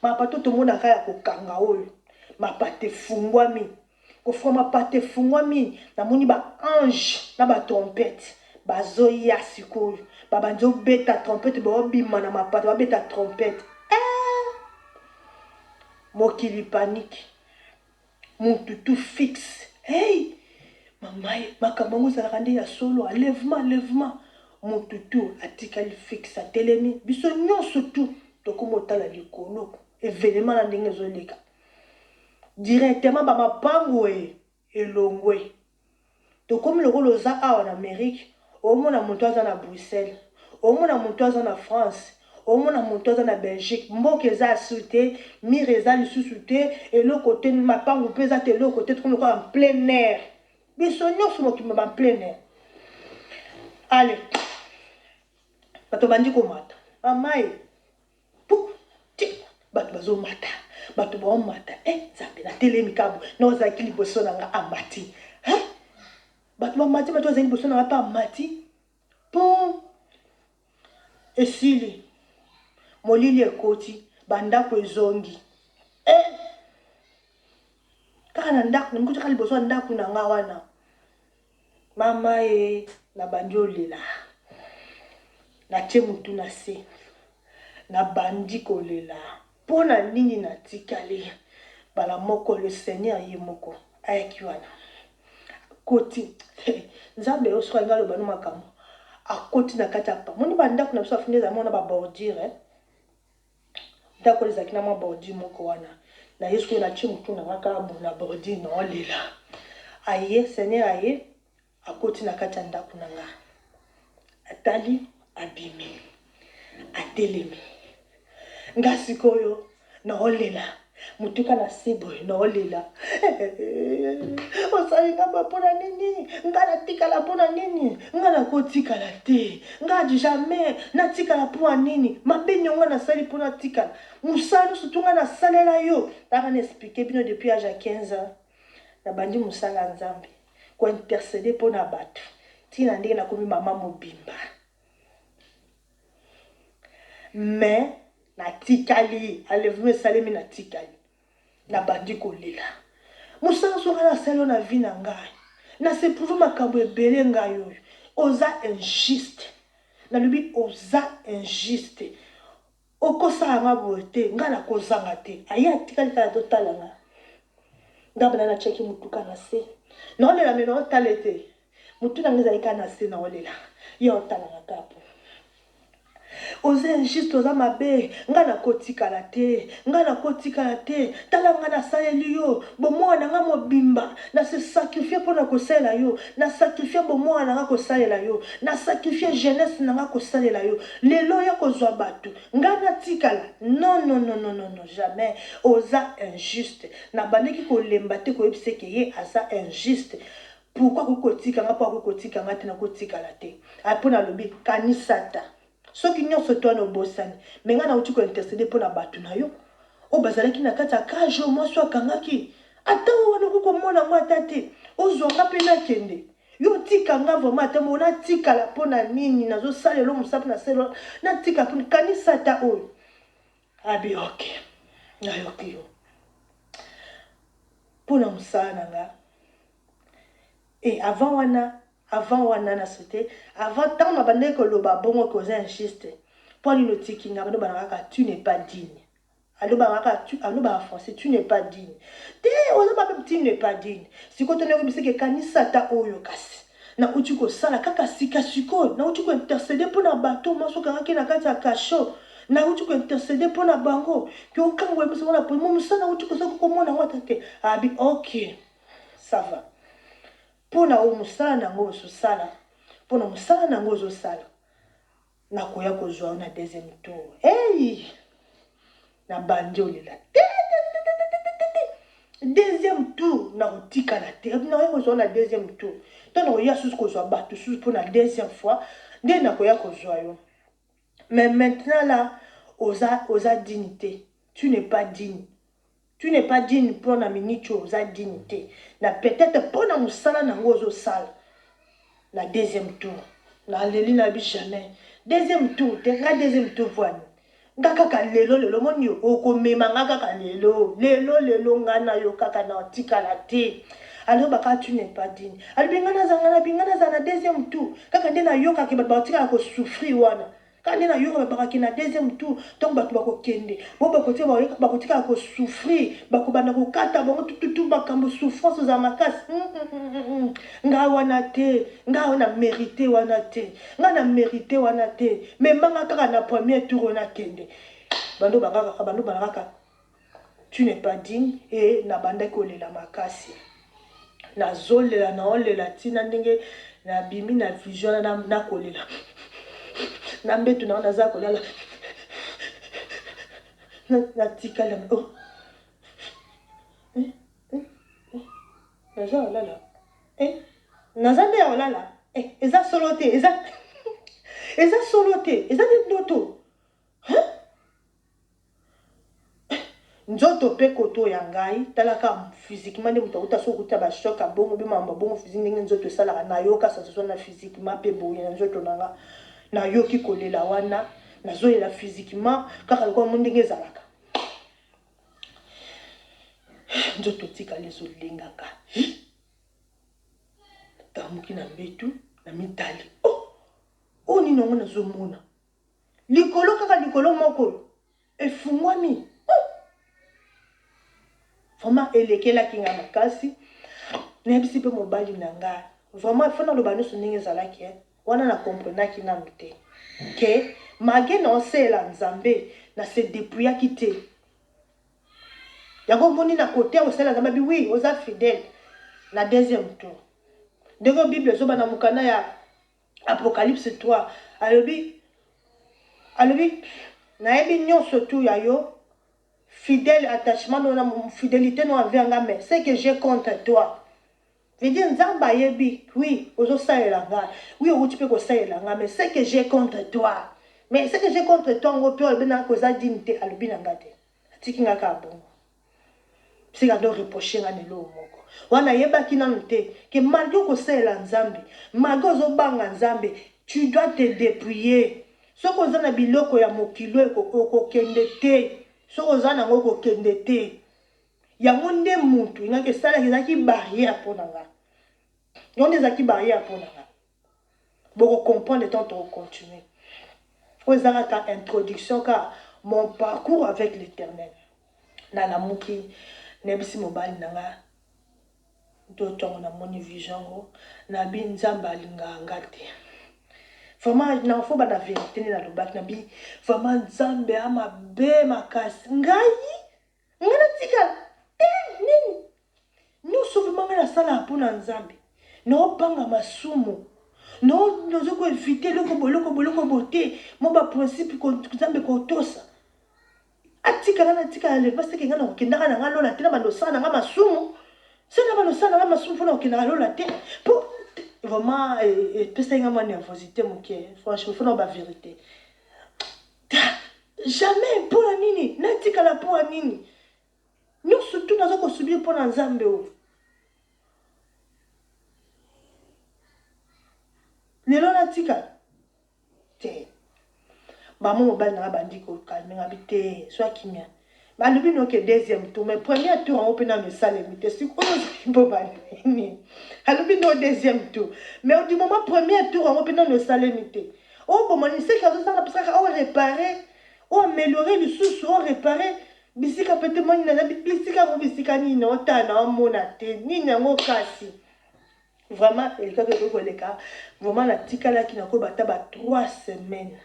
Mapato to mona kaya kokanga oyo. Mapate fungwami. Kofwa mapate fungwami. Na moni ba ange na ba trompette. Bazoya sikoyo. Babanzo beta trompette. Ba obima na mapate. Ba beta trompette. Mokili panique. Mon tutu fixe. Hey! Mamaye, makamango zalakande ya solo. Lèvement. Mon tutu atikali fixe. Atelemi. Biso nyonso tu. Toko motala likolo. Événement na ndenge zoleka. Directement ba mapango elongwe. Toko mi lokolo za en Amérique. Au moins na montoise na Bruxelles. Au moins na montoise na France. Au moins na montoise na Belgique. Mboke eza sauté, mire eza lisusuté et le côté ma pango pesa te le côté trop en plein air. Biso nyonso mo ki en plein air. Allez. Bato bandi ko mata. Amaye. Pou ti bato bazo mata. Bato ba mata. Zambe na télé mikabo. No za kili boso na nga amati. Hein? Bato ba mati bato za kili boso na nga pa amati. Pon. Esili. Molili ekoti bandako ezongi. Kaka na ndako nikuti kali boso ndako na nga wana. Mama na bandi olela. Na tie mutu na se. Na bandi kolela. Pona nini na tikali. Bala moko le Seigneur ye moko. Ayaki wana. Koti. Nzambe oswa ngalo banu makambo. Akoti na kati apa. Moni bandako na biso afuneza mona ba bordure. Ndako lezaki na mwa bordure moko wana. Na yesu na tie mutu na makambo na bordure na olela. Aye Seigneur aye. Akoti na kati ya ndako na nga. Atali abimi. Atelemi. Nga sikoyo na olela. Mutuka na sebo na olela. Osali nga bapona nini? Nga na tikala pona nini? Nga na kotikala te. Nga jamais na tikala pona nini? Mabenyo nga na sali pona tikala. Musalo surtout nga na salela yo. Taka na expliquer bino depuis âge à 15 ans. Na bandi musala nzambe. Ko intercéder pona bato. Tina ndenge na komi mama mobimba. Mais na tikali, enlèvement salemi na tikali. Na bandi kolela. Musala soka na salo na vie na ngai. Na se prouve makambo ebele ngai oyo. Oza injuste. Na lubi oza injuste. Okosa nga bote, nga na kozanga te. Aya tikali kala totala nga. Nga bana na cheki mutuka na se. Na olela me na otale te. Mutu na ngeza ika na se na olela. Ya otala nga kapo. Oza injuste oza mabe. Nga na kotikala te. Nga na kotikala te. Tala nga na saleli yo. Bomwana nga mobimba. Na se sacrifier pona kosala yo. Na sacrifier bomwana nga kosala yo. Na sacrifier jeunesse na nga kosala yo. Lelo ya kozwa bato. Nga na tikala. Non, jamais. Oza injuste. Na bandeki kolemba te koyebise ke ye aza injuste. Pourquoi kotika nga pourquoi kotika nga te na kotikala te. Apona lobi kanisata. Soki nyonso to no bosani menga na uti ko intercéder pona bato na yo o bazalaki na kati akajo mwaso akangaki ata wana ko mona ngwa tate ozonga pe na kende yo tika nga vraiment ata mona tika la pona nini nazo salelo musapu na selo na tika pona kanisa ta oyo abi okay na yoki yo pona musana nga avant wana na sauté avant tant na bande ko loba bongo ko za injuste pour ni notiki nga bando banaka tu n'es pas digne allo banaka tu allo ba français tu n'es pas digne te oza ba tu n'es pas digne siko to ne ko biseke kanisa ta oyo kasi na uti ko sala kaka sika siko na uti ko intercéder pour na bato maso kanga ki na kati ya kasho na uti ko intercéder pour na bango ki okangwe biso na po mo musana uti ko sako ko mona ngata te abi OK ça va. Pona o musala nango osala pona musala nango ozosala nakoya kozwa na deuxième tour. Hey! Na bandi olela. Deuxième tour, na kotika la te. Na kozwa na deuxième tour. Tant nakoya sous kozwa bato sous pour la deuxième fois, nde nakoya kozwa yo. Mais maintenant là, osa dignité. Tu n'es pas digne. Tu n'es pas digne pour la minute osa dignité. Na peut-être pour na musala na ngozo sala. La deuxième tour. Na leli na bi jamais. Deuxième tour, te ka deuxième tour voine. Nga kaka lelo moni yo okomema nga kaka lelo ngana yo kaka na tika la te. Alors baka tu n'es pas digne. Alors bingana za na deuxième tour. Kaka ndena yo kaka ba tika ko souffrir wana. Quand on a eu un deuxième tour, donc batu bako kende. Bon bako tia bako tika ko souffrir, bako bana ko kata bango tout bakambo souffrance za makasi. Nga wana te, nga wana mérité wana te. Nga na mérité wana te. Mais manga kaka na premier tour wana kende. Bando bangaka tu n'es pas digne et na banda ko lela makasi. Na zolela na olela tina ndenge na bimi na vision na kolela. Nambe tu na za kolala na tika la oh naza olala naza nde olala eza solo te eza solo te eza ndoto nzoto pe koto ya ngai talaka physiquement nde mutu akuta soki kuta bashock abongo be mamba bongo physique ndenge nzoto esalaka nayoka sensation na physiquement pe boye na nzoto nanga na yoki kolela wana nazolela physiquement kaka lokwa mo ndenge ezalaka nzoto tika lezo lengaka tamuki na mbetu na mitali oh nini yango nazomona likolo kaka likolo moko efungwami vraiment elekelaki nga makasi nayebisi mpe mobali na nga vraiment fona loba nyonso ndenge ezalaki wana na komprenaki nanu te ke mage na osela nzambe na se dépouillaki te yango moni na kote osela nzambe bi oui oza fidèle na deuxième tour ndenge bible ezoba na mokanda ya apocalypse 3 alobi nayebi nyonso tu ya yo fidèle attachement na fidélité no envers nga mais c'est que j'ai contre toi. Je dis nzamba yebi oui ozo saela nga oui outi pe ko saela nga mais c'est que j'ai contre toi. Mais c'est que j'ai contre toi ngo pe olbena ko za dignité alobi na ngate. Atiki nga ka bongo. C'est ka do reprocher nga nelo moko. Wana yebaki na nte que malgré ko saela nzambe, malgré ozo banga nzambe, tu dois te dépouiller. Soko za na biloko ya mokilo ko kende te. Soko za na ngo ko kende te. Yango nde mutu ingaki sala ezaki barrière pour nanga. Yango ezaki barrière pour nanga. Boko comprendre tant on continue. Faut ezaka ka introduction ka mon parcours avec l'Éternel. Na la muki nebisi mobali nanga. Dotongo na moni vision na bi nzamba linga ngate. Vraiment na faut ba na vérité na lobaki na bi vraiment nzambe ama be makasi ngai ngana tika nini nous sauvement la sala pour nzambe no banga masumu no zoko éviter loko bote mo ba principe ko nzambe ko tosa atika na tika le parce que ngana okindaka na ngalo la tena bando sana nga masumu sana bando sana nga masumu fona okindaka lo la te pour vraiment pesa nga ma nervosité moké franchement fona ba vérité jamais pour la nini natika la pour la nini. Nous surtout nous avons subi pour nzambe o. Lelo na tika. Te. Ba mo mobali na bandi ko kalme ngabite so kimia. Ba lobi no ke deuxième tour mais premier tour on peut na me saler mite si ko bo ba ni. Alobi no deuxième tour mais au du moment premier tour on peut na me saler mite. Oh bon mani c'est que ça na parce que on réparer, on améliorer le sous on réparer. Bisika pete mani na bisika mo bisika ni na otana mona te ni na ngo kasi vraiment el ka ko leka vraiment la tikala ki na ko bata ba 3 semaines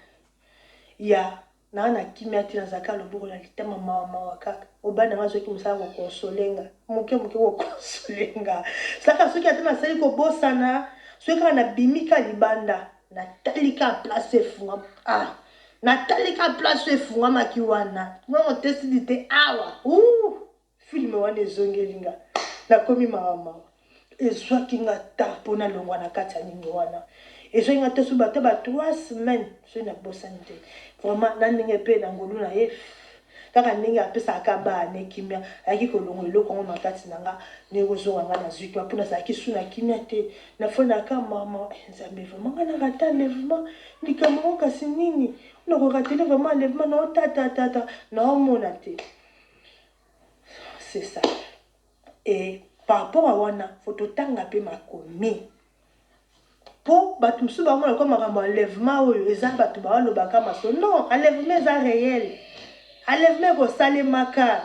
ya na kimia tina zaka loboko la litama mama wakaka obana ngazo ki musala ko consolenga muke ko consolenga saka soki atana sali ko bosana soki na bimika libanda natalika place efunga ah natalika place efunga makiwana non testi te awa film wana ezongelinga nakomi mama ezwaki nga ta mpona longwa na kati ya ningo wana ezwaki nga te so bata ba 3 semaines so na bosani te vraiment na ndenge mpe na ngolu na ye kaka ndenge apesaka bana kimia ayaki kolongo eloko ngo na kati na nga nekozonga nga na zwiki mpona azalaki su na kimia te nafondaka mama nzambe vraiment nga nakata enlèvement likambo ngo kasi nini nakokatele vraiment enlèvement naotatatata naomona te c'est ça et par rapport à wana faut totanga mpe makomi po bato mosusu bamona kwa makambo enlèvement oyo eza bato balobaka maso non enlèvement eza réel enlèvement ekosalemaka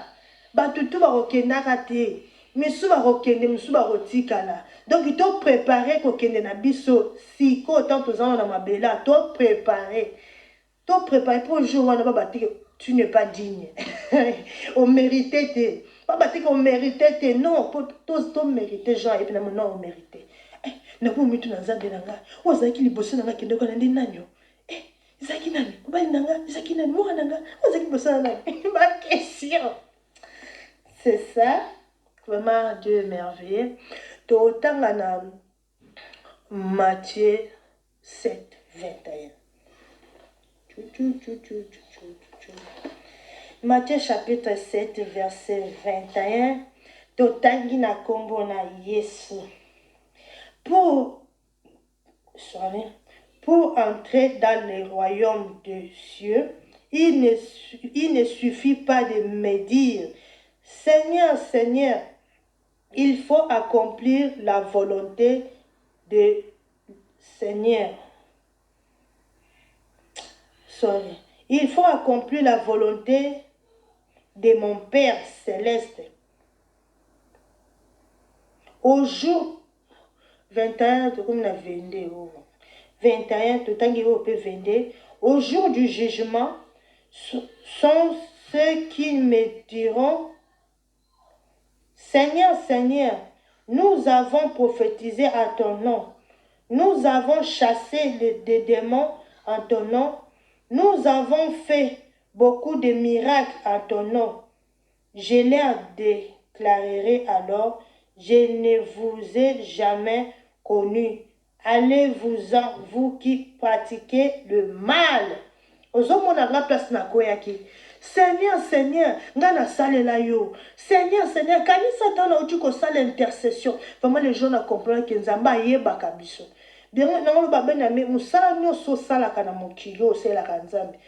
bato tu bakokendaka te misusu bakokende misusu bakotikala donc to préparé kokende na biso siko tant tozana na mabela to préparé pour jour wana babatike tu n'es pas digne on méritait te babatike on méritait te non to mérité genre et puis non on mérité nakomi mitu na nzambe na nga ozalaki liboso na nga kende kona ndi nani ezalaki nani mobali na nga ezalaki nani mwana na nga ozalaki liboso na nani ma question c'est ça vraiment Dieu est merveilleux totanga na Matthieu 7 21 Matthieu chapitre 7 verset 21 totangi na kombo na Yesu pour entrer dans le royaume des cieux, il ne suffit pas de me dire Seigneur, Seigneur, il faut accomplir la volonté du Seigneur. Il faut accomplir la volonté de mon Père céleste. Au jour 21, comme on a 21, au jour du jugement, sont ceux qui me diront Seigneur, Seigneur, nous avons prophétisé à ton nom, nous avons chassé des démons en ton nom, nous avons fait beaucoup de miracles en ton nom. Je leur déclarerai alors, je ne vous ai jamais connu. Allez-vous-en, vous qui pratiquez le mal. Ozomona nga place na koyaki. Seigneur, Seigneur, ngana salela yo. Seigneur, Seigneur, kanisa tana uti ko sala intercession. Vraiment les gens na comprendre que nzamba yebaka biso. Bien nango ba bena me musala nyoso sala kana mokilo sala kanzambe.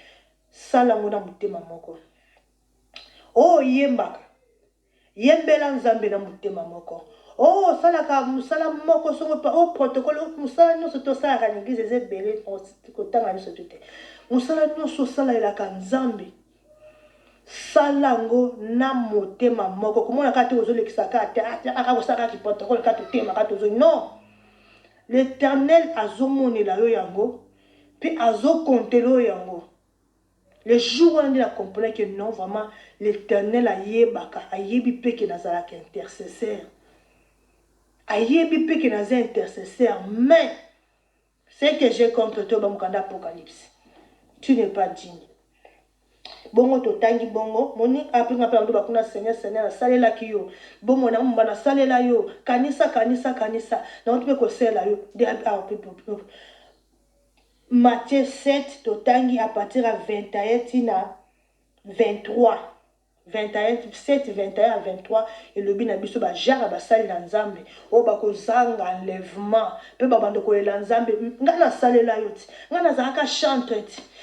Sala ngona mutema moko. Oh yembaka. Yembela nzambe na mutema moko. Oh salaka musala moko songo pa oh protocole musala nyoso to sala ka l'église ezebele ko tanga nyoso tute. Musala nyoso sala elaka nzambe. Salango na motema moko komona kati ozolekisaka ate akakosaka ki protocole kati tema kati ozo non. L'Éternel azomonela yo yango puis azokontelo yango. Le jour où on a compris que non, vraiment, l'Éternel a yebi pe que nazalaka intercesseur. A yebi pe que nazalaka intercesseur. Mais, ce que j'ai compris, toi, bamukanda Apocalypse. Tu n'es pas digne. Bongo to tangi bongo, moni après nga pe ndo bakuna Seigneur Seigneur salela kiyo. Bongo na mbana salela yo, kanisa. Na on peut ko sela yo. Matthieu 7, totangi à partir à 21 tina 23. 21, 7, 21 à 23. Et le bin abiso ba jara ba sali na nzambe. O ba ko zanga enlèvement. Pe ba bando ko la nzambe. Ngana sali la yoti. Ngana zaka chanteur.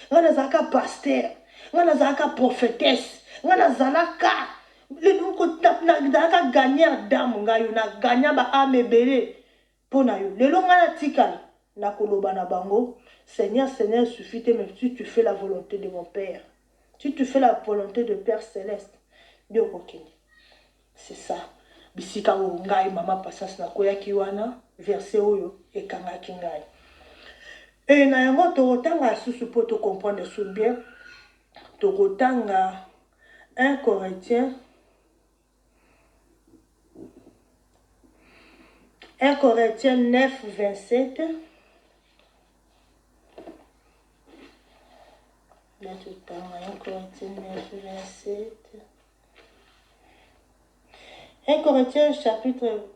Ngana zaka pasteur. Ngana zaka prophétesse. Ngana zalaka. Le ko na gagner dame ngayo na gagner ba ame belé. Pona yo. Le ngana tikala na koloba na bango. Seigneur, Seigneur, suffit, mais si tu fais la volonté de mon Père, si tu fais la volonté de Père Céleste, Dieu kokini. C'est ça. Bisika o ngai mama pasas na koya kiwana, verset oyo e kanga kingai. Et na yango tokotanga susu po to comprendre sous bien. Tokotanga 1 Corinthiens 9, 27. verset 9, 27. 1 Corinthiens chapitre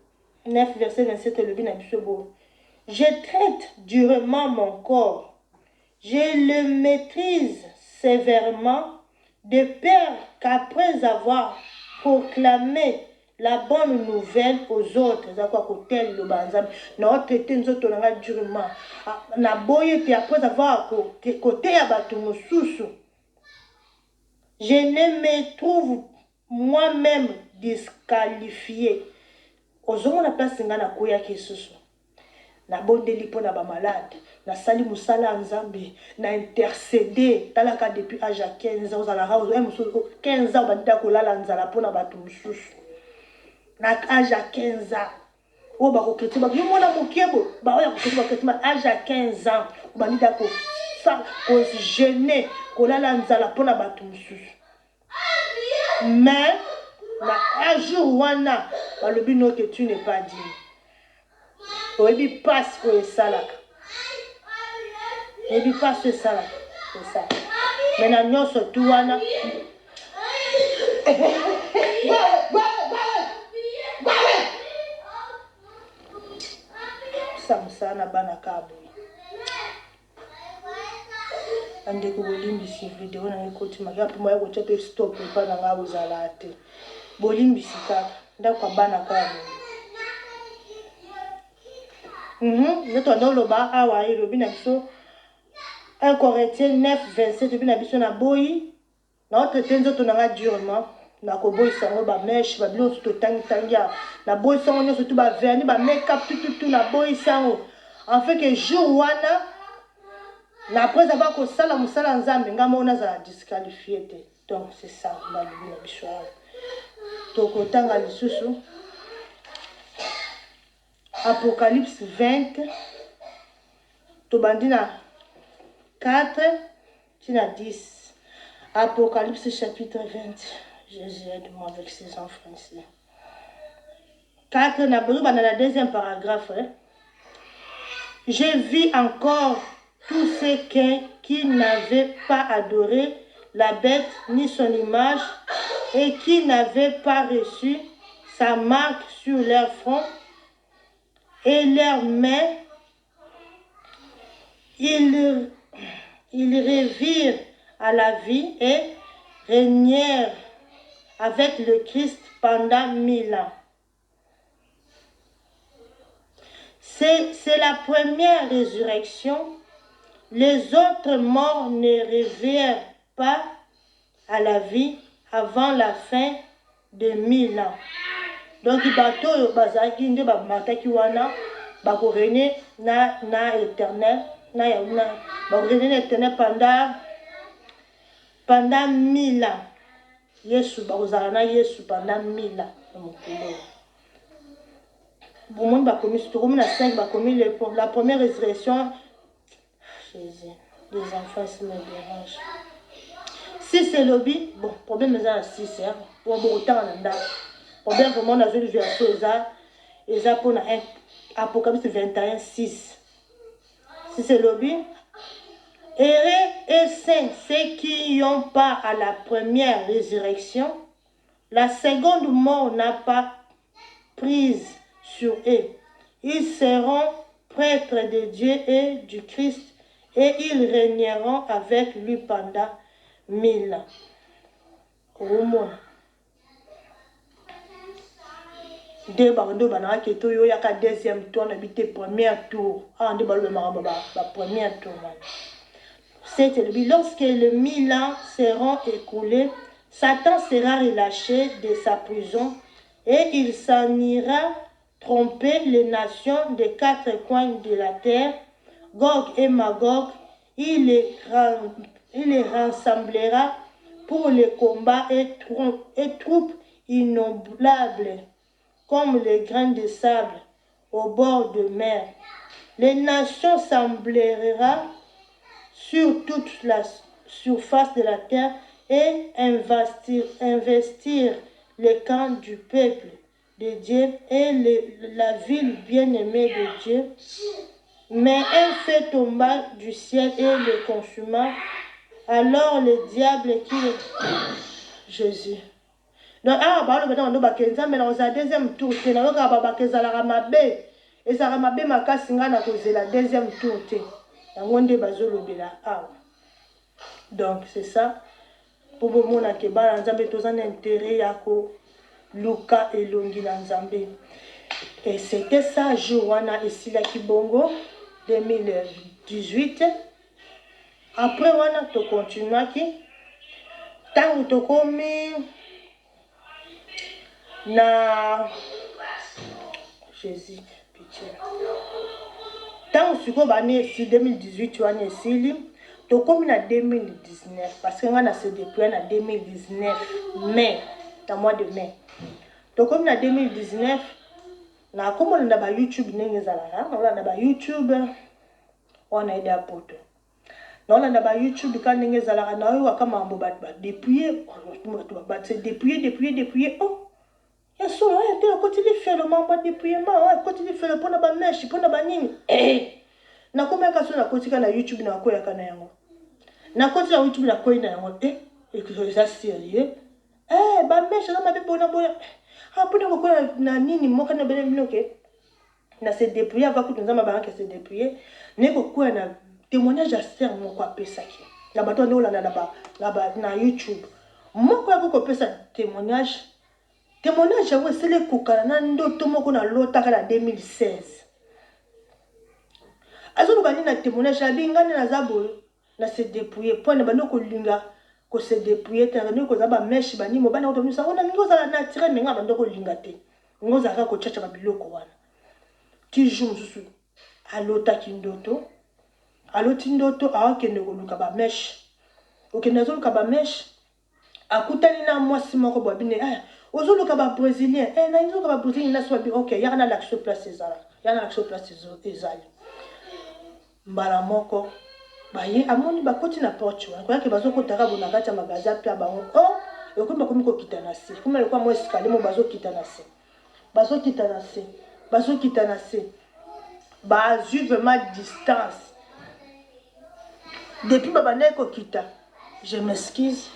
9, verset 27, le bin beau. Je traite durement mon corps. Je le maîtrise sévèrement, de peur qu'après avoir proclamé la bonne nouvelle aux autres, durement. Après avoir côté je ne me trouve moi-même disqualifié. Ozongo na place nga na koya kesusu. Na bondeli po na ba malade, na sali musala nzambe, na intercéder talaka depuis âge à 15 ans, la 15 ans bandita kolala nzala po na batu mususu. Na âge à 15 ans. O ba ko kreti ba mona mokebo, ba oya ko kreti ba kreti âge à 15 ans, bandita ko se gêner kolala nzala po na batu mususu. Mais un jour wana balobi no que tu n'es pas digne. Oyebi passe ko esalaka. Oyebi passe esalaka. C'est ça. Mais na nyonso tu wana ça na bana kabo. Ande ko bolimbisi video na ekoti magapo moya ko tshapa stop pa na ngabo zalate. Bolimbisi kaka ndako bana kabo. Notre nom loba awa ilobi na biso 1 Corinthiens 9 27 lobi na biso na boyi na traiter nzoto na durement na ko boyi sango ba mèche ba bilon to tangia na boyi sango nyoso to ba vernis ba make up tout na boyi sango en fait que jour wana na après avoir ko sala musala nzambe ngamo na za disqualifié. Donc c'est ça ba lobi na biso to ko tanga lisusu Apocalypse 20, Tobandina 4, Tina 10. Apocalypse chapitre 20. Jésus aide-moi avec ses enfants ici. 4, dans la deuxième paragraphe. Je vis encore tous ceux qui n'avaient pas adoré la bête ni son image et qui n'avaient pas reçu sa marque sur leur front et leurs mains, ils revirent à la vie et régnèrent avec le Christ pendant 1000 ans. C'est la première résurrection. Les autres morts ne revinrent pas à la avant la fin de 1000 ans. Donc, bateau bazaki nde ba mataki wana ba ko régner na éternel ba régner éternel pendant 1000 ans. Yesu ba kozala na Yesu pendant 1000 ans na mokolo. Bon monde ba commis tout comme na 5 ba commis la première résurrection. Jésus, les enfants se me dérangent. Si c'est lobby, bon problème est à 6 heures. Pour autant en anda. Problème vraiment dans une version eza pour na Apocalypse 21 6. Si c'est lobby, heureux et saints ceux qui n'ont pas à la première résurrection, la seconde mort n'a pas prise sur eux. Ils seront prêtres de Dieu et du Christ et ils régneront avec lui pendant 1000 ans. Au moins. Deux bandeaux banana qui est y a deuxième tour on habité premier tour ah on déballe le maraba premier tour. C'est lorsque les 1000 ans seront écoulés, Satan sera relâché de sa prison et il s'en ira tromper les nations des 4 coins de la terre, Gog et Magog. Il les rassemblera pour les combats et troupes innombrables comme les grains de sable au bord de mer. Les nations s'emblèrent sur toute la surface de la terre et investir les camps du peuple de Dieu et la ville bien-aimée de Dieu. Mais un feu tomba du ciel et le consuma Alors le diable qui... Jésus. Donc, bah, le maintenant, on doit mais dans la deuxième tour, c'est là que bah, ça la ramabé. Et ça ramabé ma casse, na cause la deuxième tour, on est basé le bela. Donc, c'est ça. Pour vous montrer que bah, Nzambe tous un intérêt à ko Luka et Longi Nzambe. Et c'était ça, Joana et Sila Kibongo, 2018. Après, on a continué qui. Tant que tu commis na Jésus, pitié. Tant que tu commis si 2018, tu as né si tu commis en 2019 parce que on a se depuis en 2019 mai, dans le mois de mai. Tu commis en 2019 na comme on a YouTube n'engezala, on a YouTube, on a aidé à poto. Non, on a YouTube quand n'engezala na yo kama mambo depuis oh. Ya so ya te continue faire le membre dépouillement, continue faire le pona ba mesh, pona ba nini. Na koma ka so na kotika na YouTube na ko ya kana yango. Na kotika na YouTube na ko ina yango et que ça sérieux. Ba mesh na mabe bona bona. Pona ko na nini mo kana bele minoke. Na se dépouiller avant que nous avons se dépouiller. Ne ko na témoignage à faire mon ko apesa ki. Na bato ndo la na YouTube. Mo ko ko pesa témoignage. Témoignage yango esele kokana ndoto moko na lotaka na 2016. Azolo bani na témoignage abingana na zabo na se dépouiller point na bano ko linga ko se dépouiller ta bano ko zaba mesh bani mo bana otomisa ona ngo za naturel menga bando ko linga te. Ngo za ka ko chacha ba biloko wana. Ti jour mususu alotaki ndoto. Aloti ndoto awakende ko luka ba mesh. Okende azolo ka ba mesh akutani na mwasi moko bo bine ozoluka ba brésilien na nzoka ba brésilien na swabi OK yana l'action place ezala yana l'action place ezali mbala moko baye amoni bakoti na porte wana kwa ke bazokotaka bona kati ya magasin pia bango ekomba komi ko kitana se kuma lekwa mo escalier mo bazokitana se bazokitana se ba ju vraiment distance depuis babane ko kita je m'excuse.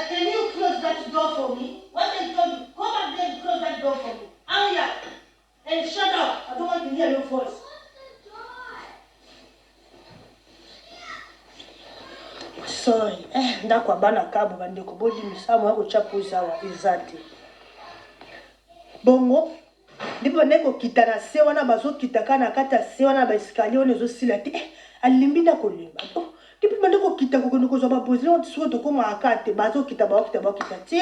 Can you close that door for me? What I told you, come back there and close that door for me. Hurry up and shut up. I don't want to hear your voice. Sorry. Ndakwa bana kabo bandeko bodi misamo yako chapuza wa izati. Bongo. Ndipo bandeko kitana se wana bazo kitaka na kata se wana ba escalier on ezo sila te. Alimbinda kolimba. Depuis bandeko kita ko ko zo ba poser on tso to ko ma kate bazo kita ba ti.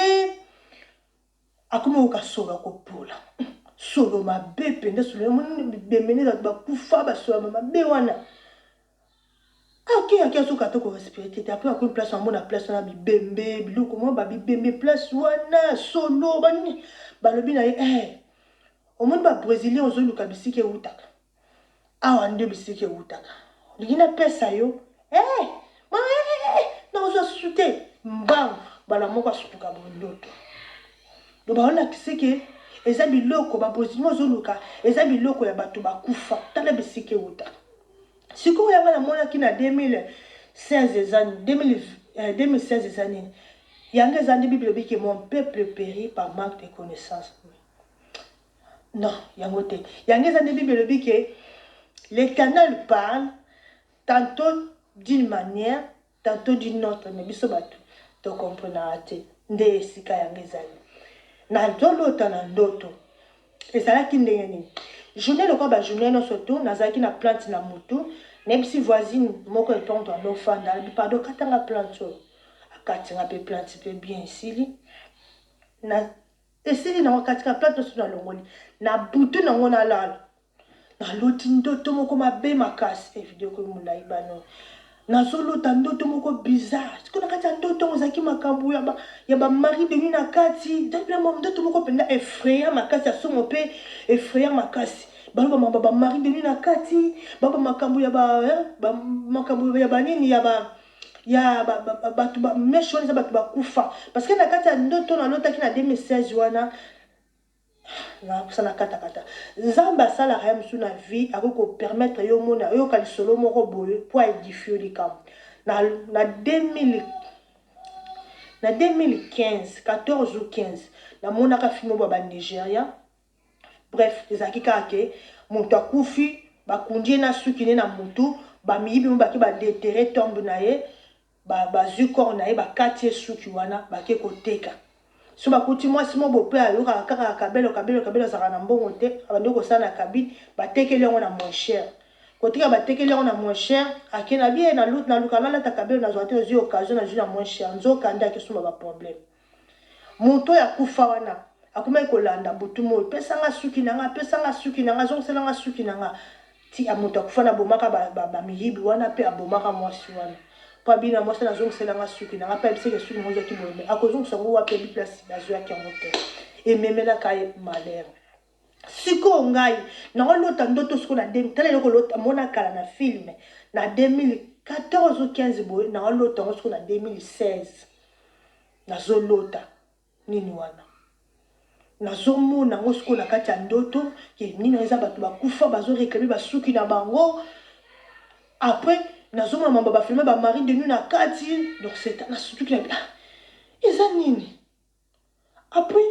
Akuma ukasoga ko pula. Solo mabe pende solo mun bemene da ba kufa ba solo mabe wana. Ok, azo kato ko respecter. Après à une place en mona place na bibembe, biloko mo ba bibembe place wana solo bani. Ba lobi na au monde ba brésilien ozo luka bisike utaka. Nde bisike utaka. Ligina pesa yo. Na ozo sute mbang bala moko sutuka bondoto. Do ba ona kiseke eza biloko ba brésilien ozo luka, eza biloko ya bato ba kufa. Tala bisike utaka. Siko ya wana mona ki na 2016 ans 2016 ans yanga zandi bible bi que mon peuple périt par manque de connaissances. Non, yangote. Yanga zandi bible bi que l'Éternel parle tantôt d'une manière, tantôt d'une autre, mais biso batu to comprendre ate nde sika yanga zandi. Na nzolo na ndoto. Ezala ki ndenge nini? Journée le quoi journée non surtout nazaki na plante na mutu même si voisine moko etonto ando fanda bi pardon katanga plante akati nga pe plante pe bien ici na esili na wakati ka plante so na longoli na butu na ngona lala na loti ndoto moko mabe makasi video ko mulai bano na solo ndoto moko bizarre sikona kati ndoto ozaki makambu ya ba mari de nuit na kati depuis mo ndoto moko penda effrayant makasi asomo pe effrayant makasi balo ba mari de nuit na kati baba makambu ya makambu ya banini ya batu ba meshoni za batu ba kufa parce que na kati ndoto na lotaki na 2016 wana ça na kata kata zamba sala rien sur la vie avec ko permettre yo mona yo kali solo moko boye pour édifier les camps na 2015 14 ou 15 na mona ka film ba Nigeria bref ezaki kake moto akufi bakundie na suki ne na mutu ba miyibi mo baki ba déterrer tombe na ye ba zukor na ye ba katie suki wana baki koteka so bakuti mwasi mo bope ayoka kaka kabelo zaka na mbongo te abandi kosala na kabine batekeli yango na moins cher kotika batekeli yango na moins cher akena bien na luka lalata kabelo na zwate ozwi occasion na jus na moins cher nzokanda akesuma ba problème moto ya kufa wana akumai kolanda butu moyo pesanga suki nanga zongiselanga suki nanga ti amoto akufa na bomaka ba miyibi wana pe abomaka mwasi wana pa bina mwasi na zongiselanga suki nanga pe biseke suki nango zoki boyeme akozongisa ngo wape bi place bazwaki yango te ememelaka ye malheur siko ngai nango lota ndoto siko na tala eloko lota mona kala na film na 2014 ou 15 boye nango lota ngo siko na 2016 nazolota nini wana nazomona ngo siko na kati ya ndoto ke nini eza bato bakufa bazoreklame basuki na bango après nazomona mamba bafilme bamari de nuit na kati donc c'est na suki na eza nini après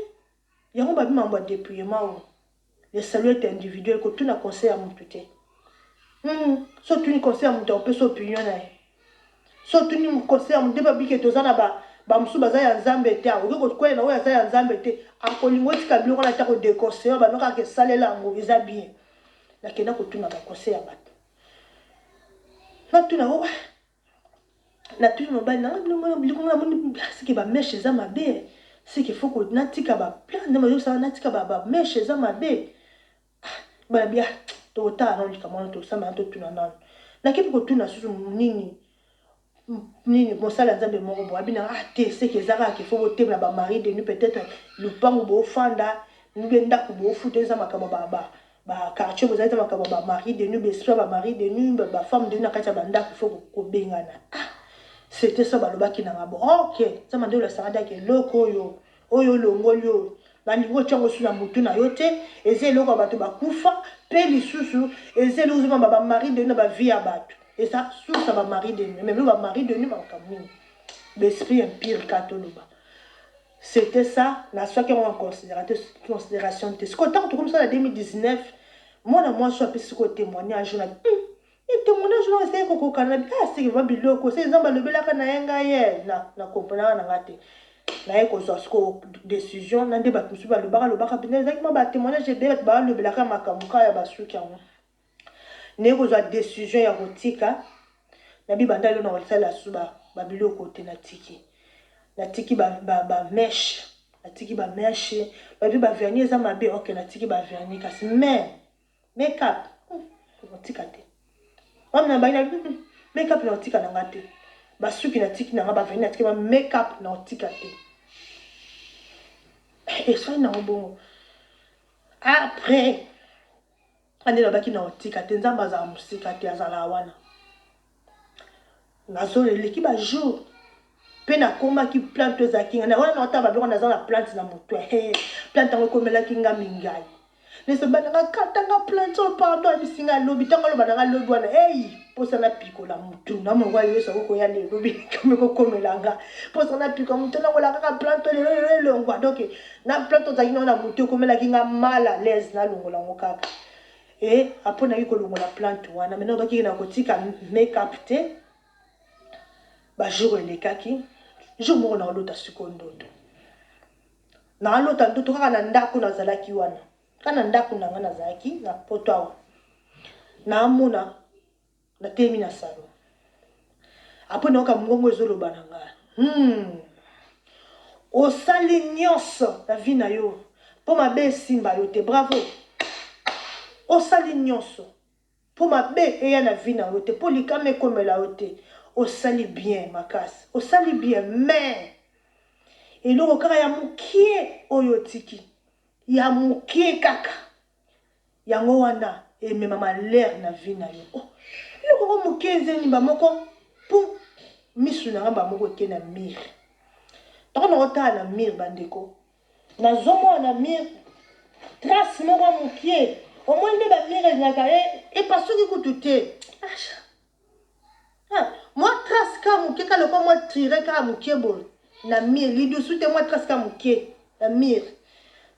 yango babi mambo ya dépouillement le salut est individuel ko tuna conseil ya mutu te so tuni conseil ya mutu opesa opinion na ye so tuni conseil ya mutu babike toza na bamusu baza ya nzambe te okoki kokwela oyo aza ya nzambe te akolingo tika biloko na ta kodeconseil banokaka esalela yango eza bien nakenda kotuna baconseil ya bato natuna o natuna mobali nanga biloko namoni seke bameshe eza mabe seke foko natika baplan nde mazosala natika bameshe eza mabe bana bia totala nano likamwana tosambana totuna nano nakepi kotuna susu nini mosala nzambe moko bo abina te seke ezaka ke fo botemela ba mari de nuit peut-être lupango bofanda nube ndako bofuta eza makambo ba quartier bozalita makambo ba mari de nuit besprit ba mari de nuit ba femme de nuit na kati ya bandako fo kobengana c'était ça balobaki na ngabo ok ça mande la sarada ke loko oyo longoli oyo balingo tyango su na mutu na yo te eza eloko bato bakufa pe lisusu eza eloko zoma ba mari de nuit ba vie ya bato et ça sous ça va mari de nuit même ba mari de nuit makamini l'esprit empire katoloba c'était ça la soie qui en considération c'est quand tant comme ça en 2019 moi soit plus ce témoignage là et témoignage là c'est ko kana c'est va biloko c'est nzamba lobelaka na yenga ye na comprendre na ngate na ye ko so ko décision na ndeba kusu ba lobaka bina exactement ba témoignage de ba lobelaka makamuka ya basuki yango neko za décision ya kotika na bibanda lo na wasala suba babiloko te na tiki ba mesh na tiki ba mesh ba bi ba vernis za mabe okay na tiki ba vernis kasi make up kotika te amna ba ina make up na tika na ngate basuki na tiki na ba vernis na tiki ba make up na tika te et ça na bon après ande na baki na otika te nzamba za musika te azala wana nazole leki ba jour pe na komba ki plante za kinga na wana nota ba biko na za na plante na moto plante ngo komela kinga mingai nese bana katanga plante o pardon bisinga lobi tanga lo bana lobi wana posa na piko la mutu na mo wa yeso ko ya le lobi kame ko komelanga posa na piko mutu na ngola ka plante le ngwa donc na plante za kinga na mutu komela kinga mala l'aise na longola ngokaka et après na yiko longola plante wana maintenant baki na kotika make up te ba jour elekaki jour mo na lota seconde na lota ndoto kaka na ndako na zalaki wana kana ndako na ngana zalaki na poto na amuna na temi na salon après na ka mungongo ezoloba na nga osali nyonso na vie na yo po mabe simba yo te bravo osali nyonso po mabe eya na vie na yo te po likame komela yo te osali bien makasi osali bien mais eloko kaka ya mokie oyo tiki ya mokie kaka yango wana emema malheur na vie na yo eloko mokie ezeli bamoko po misu na nga bamoko eke na mire ntango na otala na mire bandeko nazomona na mire trace moko mokie au moins nde bamire ezalaka et pas soki kutu te moi trace ka mokie kaloko moi tire kaka mokie boye na mire lidusu te moi trace ka mokie na mire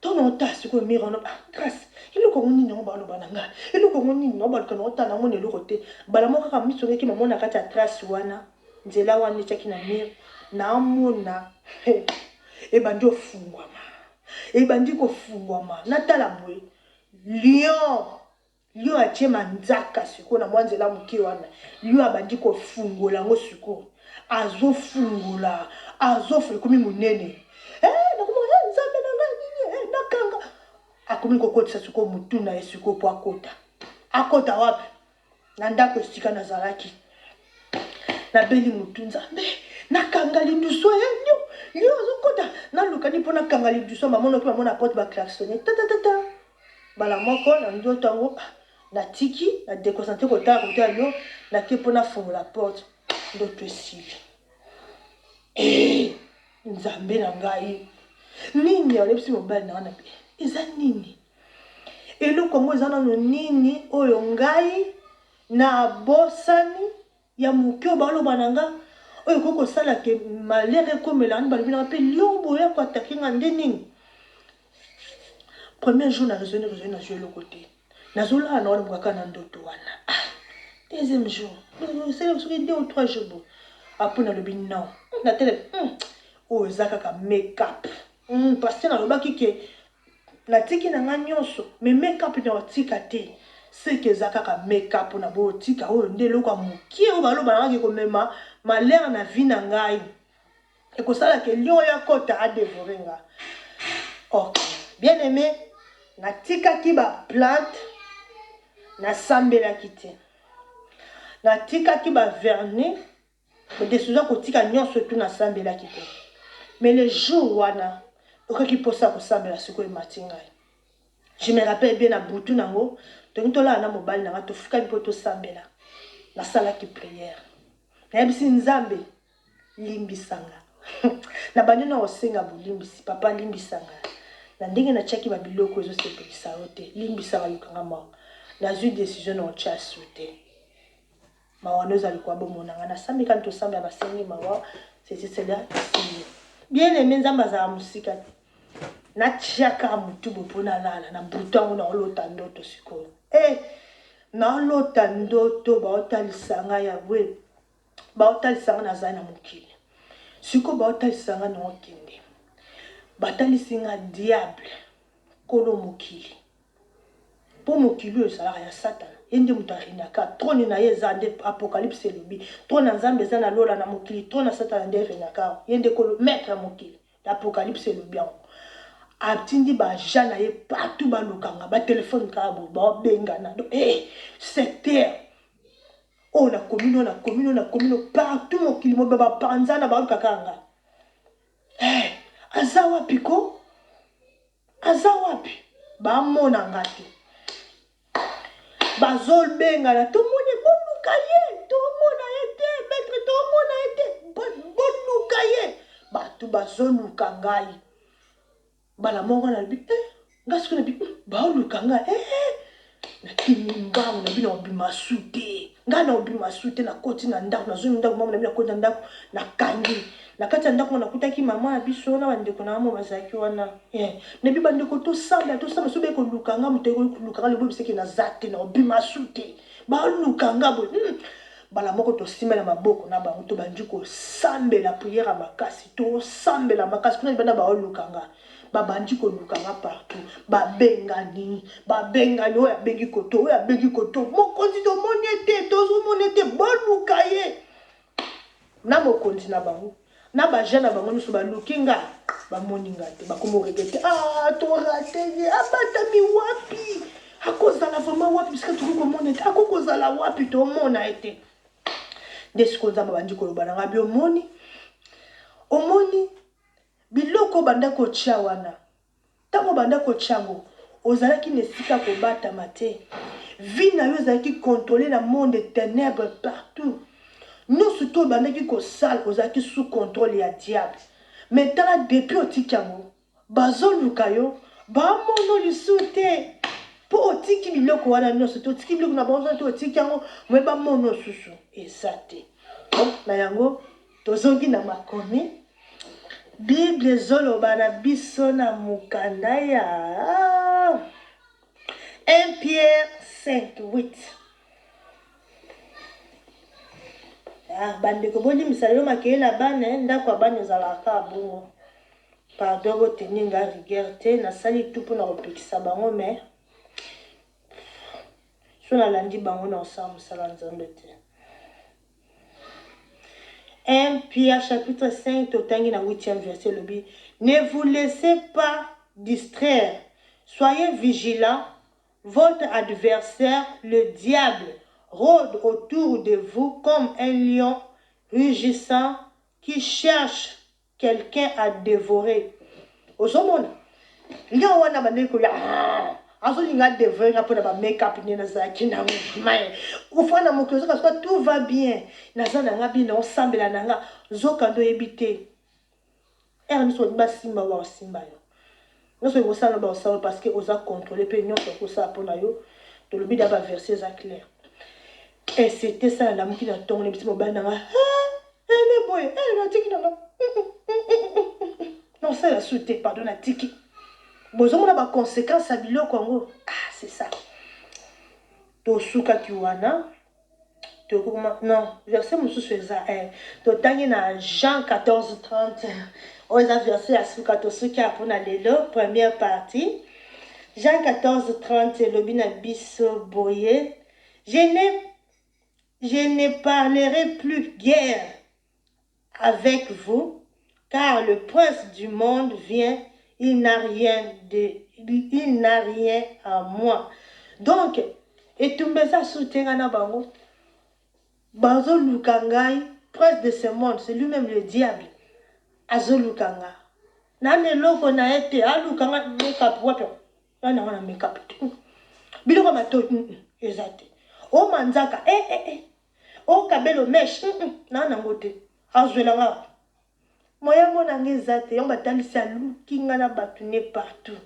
to na ota sikoyo mire wana trace eloko ngo nini yango baloba na ngai eloko ngo nini yango baluka na ota nango na eloko te bala moko kaka misongeki mamona kati ya trace wana nzela wana etiaki na mire naamona ebandi ofungwama ebandi kofungwama natala boye lion atie manzaka sikoyo na mwa nzela moke wana lion abandi kofungola yango sikoyo azofungola ekomi monene nakomona nzambe na ngai nini nakanga akomi kokotisa sikoyo motu na ye sikoyo po akota wapi na ndako esika nazalaki nabeli motu nzambe nakanga liduso lio azokota nalukani mpo nakanga liduso mamona oki mamona porte baklaxonne tatatata bala moko na ndoto yango natiki na déconcentré kotala kotala lio nake mpo nafungola porte ndoto esili nzambe na ngai nini alebisi mobali na wana pe eza nini eloko yango eza nano nini oyo ngai na bosani ya moke oyo baloba na nga oyo koki kosala ke malere ekomela ani balobi nanga mpe lio boya koatake nga nde nini premier jour na raisonne nazwi eloko te nazolala na wana mokaka na ndoto wana deuxième jour soki 2 ou 3 jours bo apo nalobi non natele oyo eza kaka make-up parce que nalobaki ke natiki na nga nyonso mais make-up na otika te seke eza kaka make-up na bootika oyo nde eloko ya mokie oyo baloba nangaki komema malere na vi na ngai ekosala ke lion oyo akota adevore nga ok bien aimé natikaki baplante nasambelaki te natikaki bavernis desuza kotika nyonso tu nasambelaki te mais le jour wana okaki mposa kosambela sikoyo emati ngai je me rappelle bien na butu nango tongi tolala na mobali nanga tofukami mpo tosambela nasalaki priere nayebisi nzambe limbisanga na bandi na osenga bolimbisi papa limbisanga na ndenge natiaki babiloko ezosepelisa yo te limbisanga lukanga mawa nazwi décision na otia su te mawa no ezali kwa bomonanga nasambi kani tosambela basengi mawa ceci cela si bien aimé nzambe azala mosika te natiaka motu bo mpo nalala na butu yango naolota ndoto sikoyo naolota ndoto baotalisanga yawe baotalisanga nazali na mokili sikoyo baotalisanga na okende batalisinga diable kolo mokili mpo mokili oyo ezalaka ya satana ye nde moto arenaka trone na ye eza nde apocalypse elobi trone na nzambe eza na lola na mokili trone na satana nde erenaka ye nde kolo maître ya mokili apocalypse elobi yango atindi baja na ye partout balukanga batelefone kaka boye baobengana secteur oyo na komino partout mokili mobe bapanzana balukaka nga aza wapi ko aza wapi bamona nga te bazobengana tomoni boluka ye tomona ye te maître tomona ye te boluka ye bato bazoluka ngai bala moko na lobi nga soki nabi baoluka nga nakimi mbango nabi na obima su te nga na obima su te nakoti na ndako nazoni ndako mama nabi nakoti na ndako nakangi na kati ya ndako nakutaki mama na biso na bandeko na amo bazalaki wana nabi bandeko tosamba so bekoluka nga moto ekoluka nga lebo biseki na za te na obima su te baoluka nga boye bala moko tosimela maboko na bango tobandi kosambela priere ya makasi tosambela makasi kuna libanda baoluka nga babandi koluka nga partout babengani oyo abengi koto mokonzi tomoni ete tozomoni ete boluka ye na mokonzi na bango na bajeune na bango nyonso baluki nga bamoni nga te bakomoregete torate ye abatami wapi akozala vraiment wapi bisika tokoki komona ete akokozala wapi tomona ete nde sikoyo nzambe bandi koloba na nga bi omoni biloko banda kotia wana ntango banda kotia yango ozalaki na esika kobatama te vi na yo ezalaki contrôle na monde ténèbre partout nyonso to obandaki kosala ozalaki sous contrôle ya diable mais tala depuis otiki yango bazoluka yo bamono lisu te po otiki biloko wana nyonso te otiki biloko na bango te otiki yango moye bamono susu eza te. Na yango tozongi na makomi Bible ezoloba na biso na mukanda ya 1 Pierre 5:8. Bandeko bolimisa yo makeye na bana ndako ya bana ezalaka bongo. Pardon boteni nga rigueur te nasali tu mpona kopekisa bango me so nalandi bango na osala mosala nzambe te. 1 Pierre chapitre 5 totangi na 8e verset lobi ne vous laissez pas distraire, soyez vigilants, votre adversaire le diable rôde autour de vous comme un lion rugissant qui cherche quelqu'un à dévorer. Ozomona lion wana bandeko ya azolinga dévorer pour ba make-up ni na zaki na mai ufana mokozo parce que tout va bien naza nanga bino osambela nanga zoka ndo ebité miso ba simba wa simba yo noso ko sala ba sala parce que oza contrôler pe nyonso ko sa pona yo to le bida ba verset za clair et c'était ça la mukina tongo lebisi mo bana nga ne boy na tiki nanga non ça la souté pardon na tiki bozomona ba conséquences à biloko ngo c'est ça to suka kiwana to kuma non verset mususu eza to tangi na Jean 14:30 oza verset ya suka to suka pona lelo première partie Jean 14:30 lobi na biso boye je ne parlerai plus guère avec vous car le prince du monde vient. Il n'a rien à moi. Donc, et tout ça soutient na bango. Bazo lukangai, prince de ce monde, c'est lui-même le diable. Azo lukanga. Nane loko na ete alukanga make-up wapi. Nana wana make-up. Biloko mato ezate. O manzaka o kabelo mesh nana ngote. Azwelanga. Moya mona ngezate yomba talisi alukinga na batune partout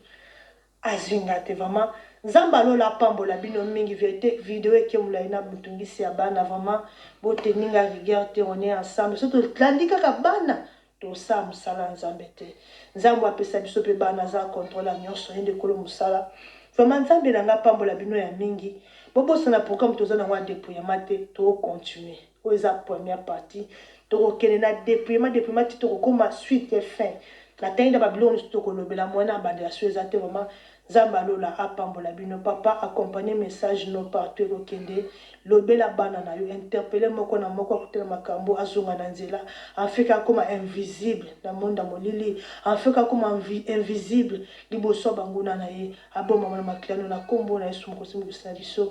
azingate vraiment nzamba lola pambola bino mingi vérité vidéo ekemula ina butungisi ya bana vraiment boteninga rigueur te on est ensemble surtout tlandika ka bana to sa musala nzambe te nzambo apesa biso pe bana za contrôle nyonso ende kolo musala vraiment nzambe nanga pambola bino ya mingi bobosa na programme toza na wa déploiement te to continuer o eza première partie to kene na déploiement to koma suite et fin la tainda babylone to ko lobela mwana bande ya sueza te vraiment zamba lola apambola bino papa accompagner message no partout okende lobela bana na yo interpeller moko na moko akutela makambo azunga na nzela afrika koma invisible na monde molili afrika koma invisible liboso banguna na ye aboma na maklano na kombo na Yesu moko simu biso